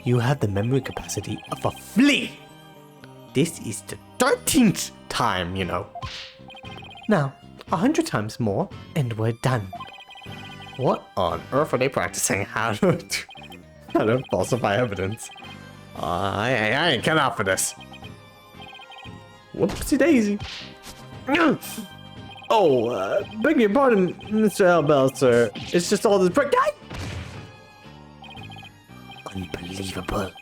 You have the memory capacity of a flea. This is the 13th time, you know. Now, 100 times more, and we're done. What on earth are they practicing? How to falsify evidence? I ain't cut out for this. Whoopsie daisy. Oh, beg your pardon, Mr. Albel, sir. It's just all this Unbelievable.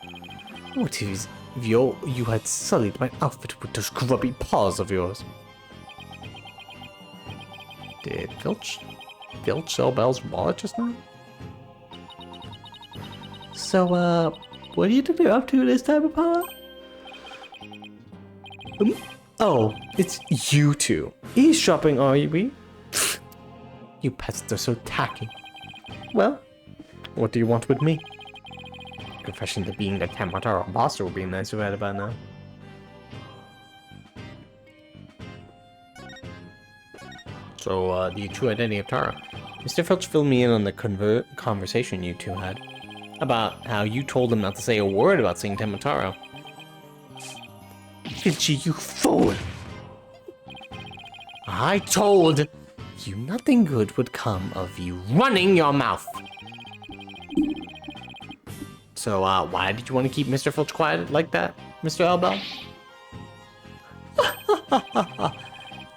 What is you had sullied my outfit with those grubby paws of yours? Did Filch sell Belle's wallet just now? So, what do you think they're up to this time, Papa? Oh, it's you two. Eavesdropping, are you? You pests are so tacky. Well, what do you want with me? Confession to being the Tamataro imposter would be nice right about now. So, the true identity of Tara. Mr. Filch filled me in on the conversation you two had. About how you told him not to say a word about seeing Temataro. Filchy, you fool! I told you nothing good would come of you running your mouth. So, why did you want to keep Mr. Filch quiet like that, Mr. Albel?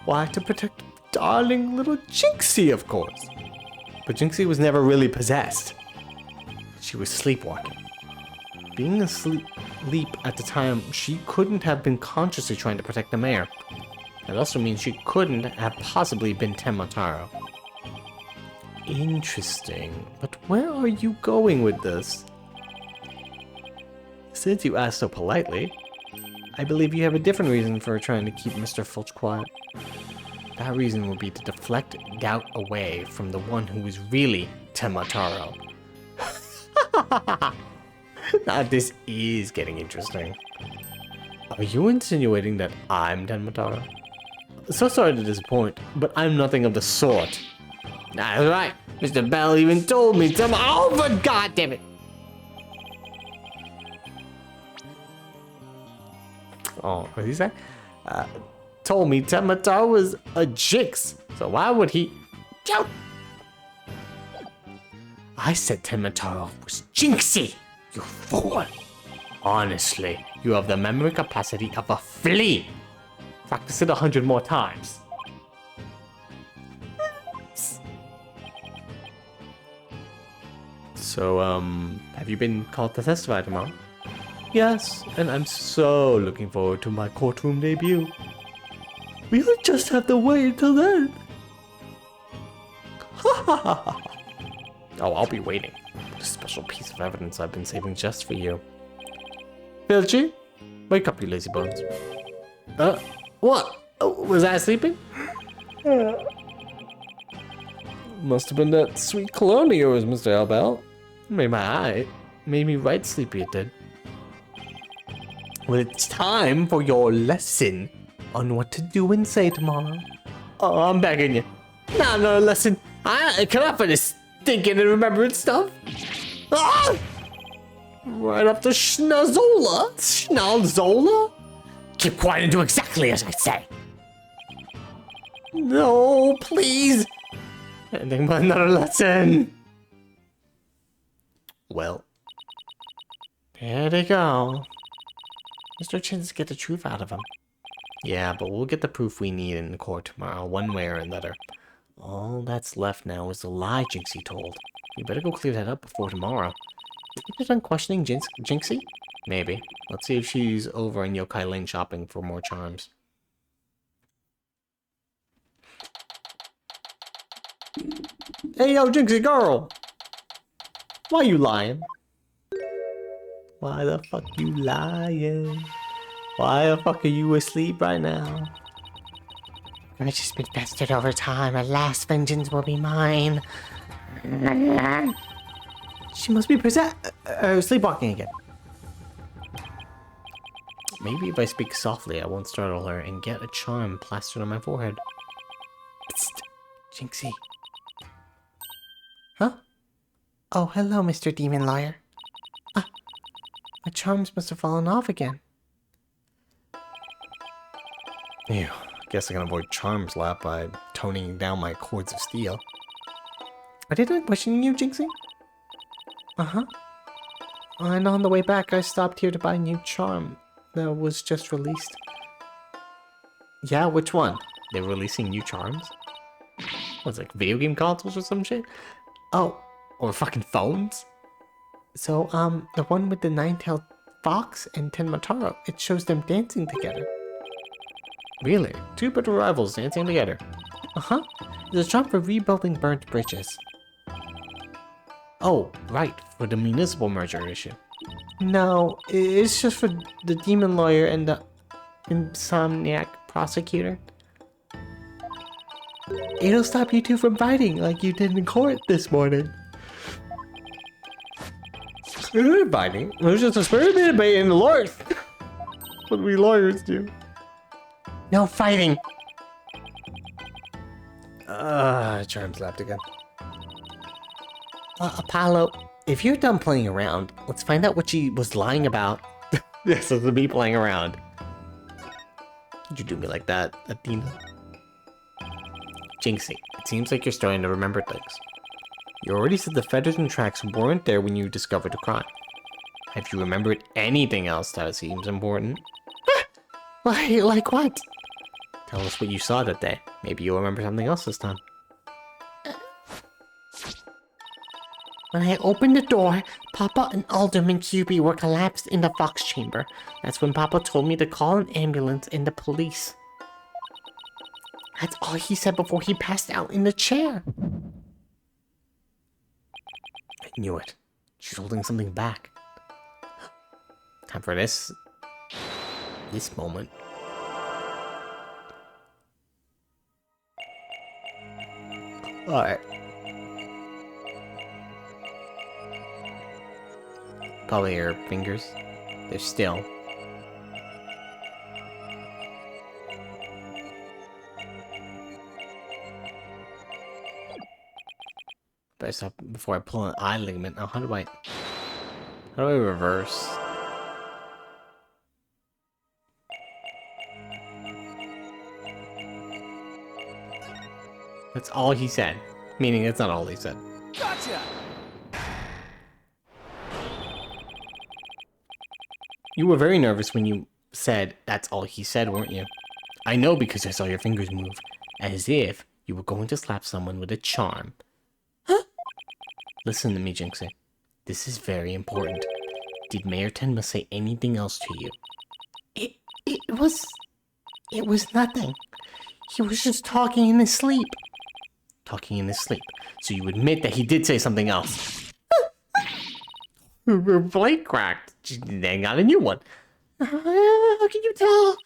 Why, to protect darling little Jinxie, of course. But Jinxie was never really possessed. She was sleepwalking. Being asleep at the time, she couldn't have been consciously trying to protect the mayor. That also means she couldn't have possibly been Tenmataro. Interesting. But where are you going with this? Since you asked so politely, I believe you have a different reason for trying to keep Mr. Filch quiet. That reason will be to deflect doubt away from the one who is really Tenmataro. Now this is getting interesting. Are you insinuating that I'm Tenmataro? So sorry to disappoint, but I'm nothing of the sort. That's right. Mr. Bell even told me to. Oh, but God damn it! Oh, what did he say? Told me Tenmataro was a jinx. So why would he? I said Tenmataro was jinxy. You fool! Honestly, you have the memory capacity of a flea. Practice it 100 more times. So, have you been called to testify tomorrow? Yes, and I'm so looking forward to my courtroom debut. We'll just have to wait until then. Oh, I'll be waiting. A special piece of evidence I've been saving just for you. Filchy, wake up, you lazy bones. What? Was I sleeping? Must have been that sweet cologne of yours, Mr. Albell. Made me right sleepy, it did. Well, it's time for your lesson on what to do and say tomorrow. Oh, I'm begging you. Not another lesson. I come for this thinking and remembering stuff. Ah! Right up to Schnazzola. Schnalzola? Keep quiet and do exactly as I say. No, please. Anything but another lesson. Well, there they go. Mr. Chin's get the truth out of him. Yeah, but we'll get the proof we need in the court tomorrow, one way or another. All that's left now is the lie Jinxie told. We better go clear that up before tomorrow. Think you're done questioning Jinxie? Maybe. Let's see if she's over in Yokai Lane shopping for more charms. Hey, yo, Jinxie girl! Why you lying? Why the fuck you lying? Why the fuck are you asleep right now? I've just been festered over time. At last, vengeance will be mine. She must be sleepwalking again. Maybe if I speak softly, I won't startle her and get a charm plastered on my forehead. Psst, Jinxie. Huh? Oh, hello, Mr. Demon Lawyer. My charms must have fallen off again. Ew, guess I can avoid charm slap by toning down my cords of steel. Are they done questioning you, Jinxie? Uh-huh. And on the way back, I stopped here to buy a new charm that was just released. Yeah, which one? They're releasing new charms? What's like video game consoles or some shit? Oh, or fucking phones? So, the one with the nine-tailed fox and Tenmataro, it shows them dancing together. Really? Two bitter rivals dancing together. Uh-huh. There's a charm for rebuilding burnt bridges. Oh, right, for the municipal merger issue. No, it's just for the demon lawyer and the insomniac prosecutor. It'll stop you two from fighting like you did in court this morning. We weren't fighting. It was just a spirited debate in the lawyers. What we lawyers do. No fighting. Charm slapped again. Apollo, if you're done playing around, let's find out what she was lying about. Yes, it's me playing around. Did you do me like that, Athena? Jinxie, it seems like you're starting to remember things. You already said the feathers and tracks weren't there when you discovered the crime. Have you remembered anything else that seems important? Like what? Tell us what you saw that day. Maybe you'll remember something else this time. When I opened the door, Papa and Alderman QB were collapsed in the Fox chamber. That's when Papa told me to call an ambulance and the police. That's all he said before he passed out in the chair. I knew it. She's holding something back. Time for this moment. Alright. Probably her fingers. They're still. Better stop before I pull an eye ligament. Now, how do I reverse? That's all he said. Meaning it's not all he said. Gotcha! You were very nervous when you said that's all he said, weren't you? I know because I saw your fingers move. As if you were going to slap someone with a charm. Huh? Listen to me, Jinxie. This is very important. Did Mayor Tenma say anything else to you? It was nothing. He was just talking in his sleep. Talking in his sleep. So you admit that he did say something else. Blade cracked. They got a new one. How can you tell?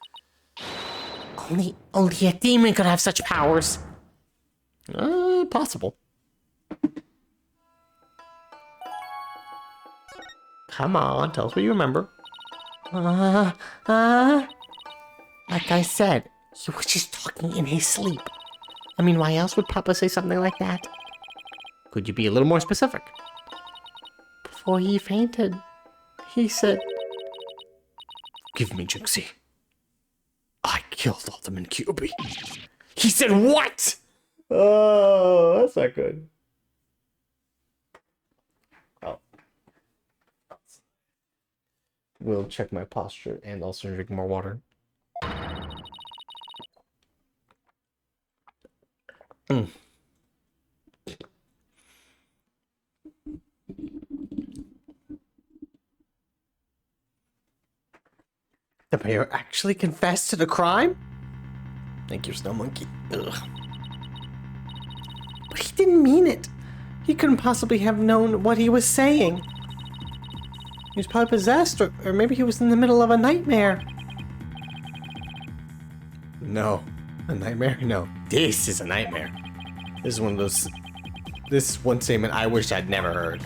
Only a demon could have such powers. Possible. Come on, tell us what you remember. Like I said, he was just talking in his sleep. I mean, why else would Papa say something like that? Could you be a little more specific? Before he fainted, he said, "Give me Jinxie. I killed Alderman QB." He said what? Oh, that's not good. Oh. We'll check my posture and also drink more water. the mayor actually confessed to the crime? Thank you, Snow Monkey. Ugh. But he didn't mean it. He couldn't possibly have known what he was saying. He was probably possessed, or maybe he was in the middle of a nightmare. No. A nightmare? No. This is a nightmare. This is one of those... This is one statement I wish I'd never heard.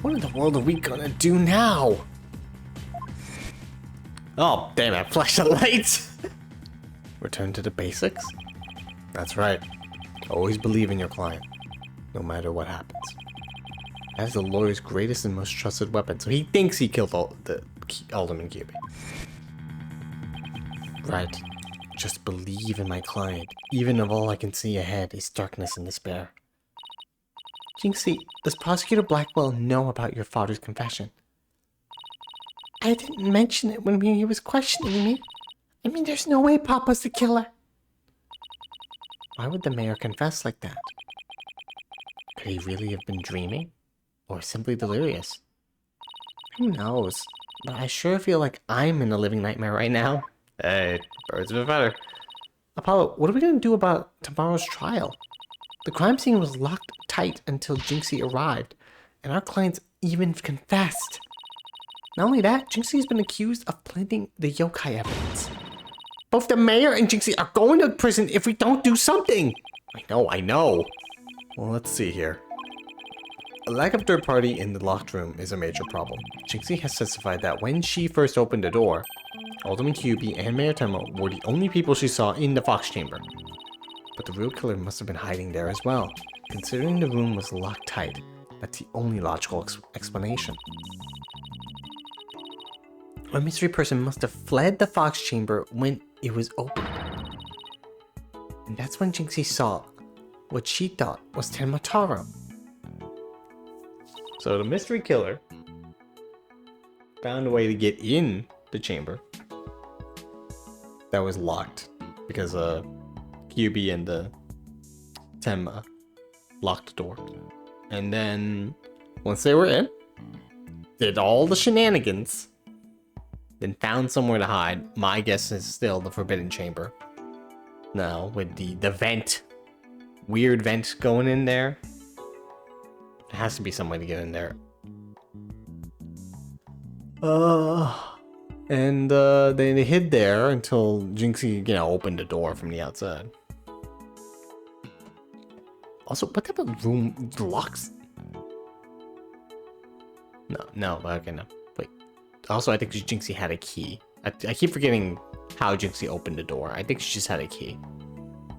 What in the world are we gonna do now? Oh, damn it. Flash the lights! Return to the basics? That's right. Always believe in your client, no matter what happens. That's the lawyer's greatest and most trusted weapon, so he thinks he killed Alderman QB. Right. Just believe in my client, even if all I can see ahead is darkness and despair. Jinxie, does Prosecutor Blackwell know about your father's confession? I didn't mention it when he was questioning me. I mean, there's no way Papa's the killer. Why would the mayor confess like that? Could he really have been dreaming? Or simply delirious? Who knows? But I sure feel like I'm in a living nightmare right now. Hey, birds of a feather. Apollo, what are we going to do about tomorrow's trial? The crime scene was locked tight until Jinxie arrived, and our clients even confessed. Not only that, Jinxie's been accused of planting the yokai evidence. Both the mayor and Jinxie are going to prison if we don't do something! I know. Well, let's see here. A lack of third party in the locked room is a major problem. Jinxie has testified that when she first opened the door, Alderman QB and Mayor Tenma were the only people she saw in the Fox chamber. But the real killer must have been hiding there as well. Considering the room was locked tight, that's the only logical explanation. A mystery person must have fled the Fox chamber when it was opened. And that's when Jinxie saw what she thought was Tenma Taro. So the mystery killer found a way to get in the chamber that was locked because QB and Tenma locked the door. And then once they were in, did all the shenanigans, then found somewhere to hide. My guess is still the Forbidden Chamber. Now, with the vent, weird vent going in there, there has to be some way to get in there. And they hid there until Jinxie, opened the door from the outside. Also, what type of room locks? No, okay, no. Wait. Also, I think Jinxie had a key. I keep forgetting how Jinxie opened the door. I think she just had a key.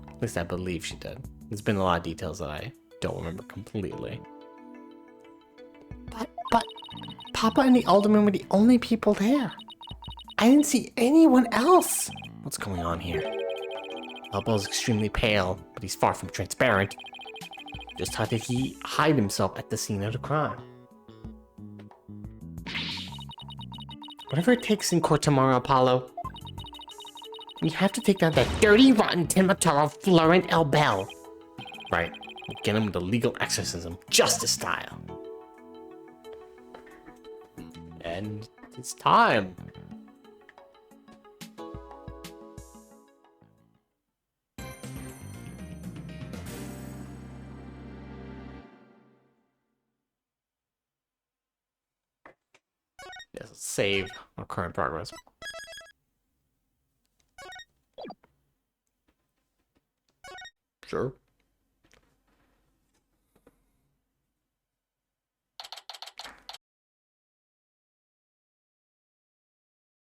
At least I believe she did. There's been a lot of details that I don't remember completely. But Papa and the Alderman were the only people there. I didn't see anyone else. What's going on here? Elbo's extremely pale, but he's far from transparent. Just how did he hide himself at the scene of the crime? Whatever it takes in court tomorrow, Apollo. We have to take down that dirty, rotten Timotaro Florent El Bell. Right. Get him with the legal exorcism, justice style. And it's time. Yes, save our current progress. Sure.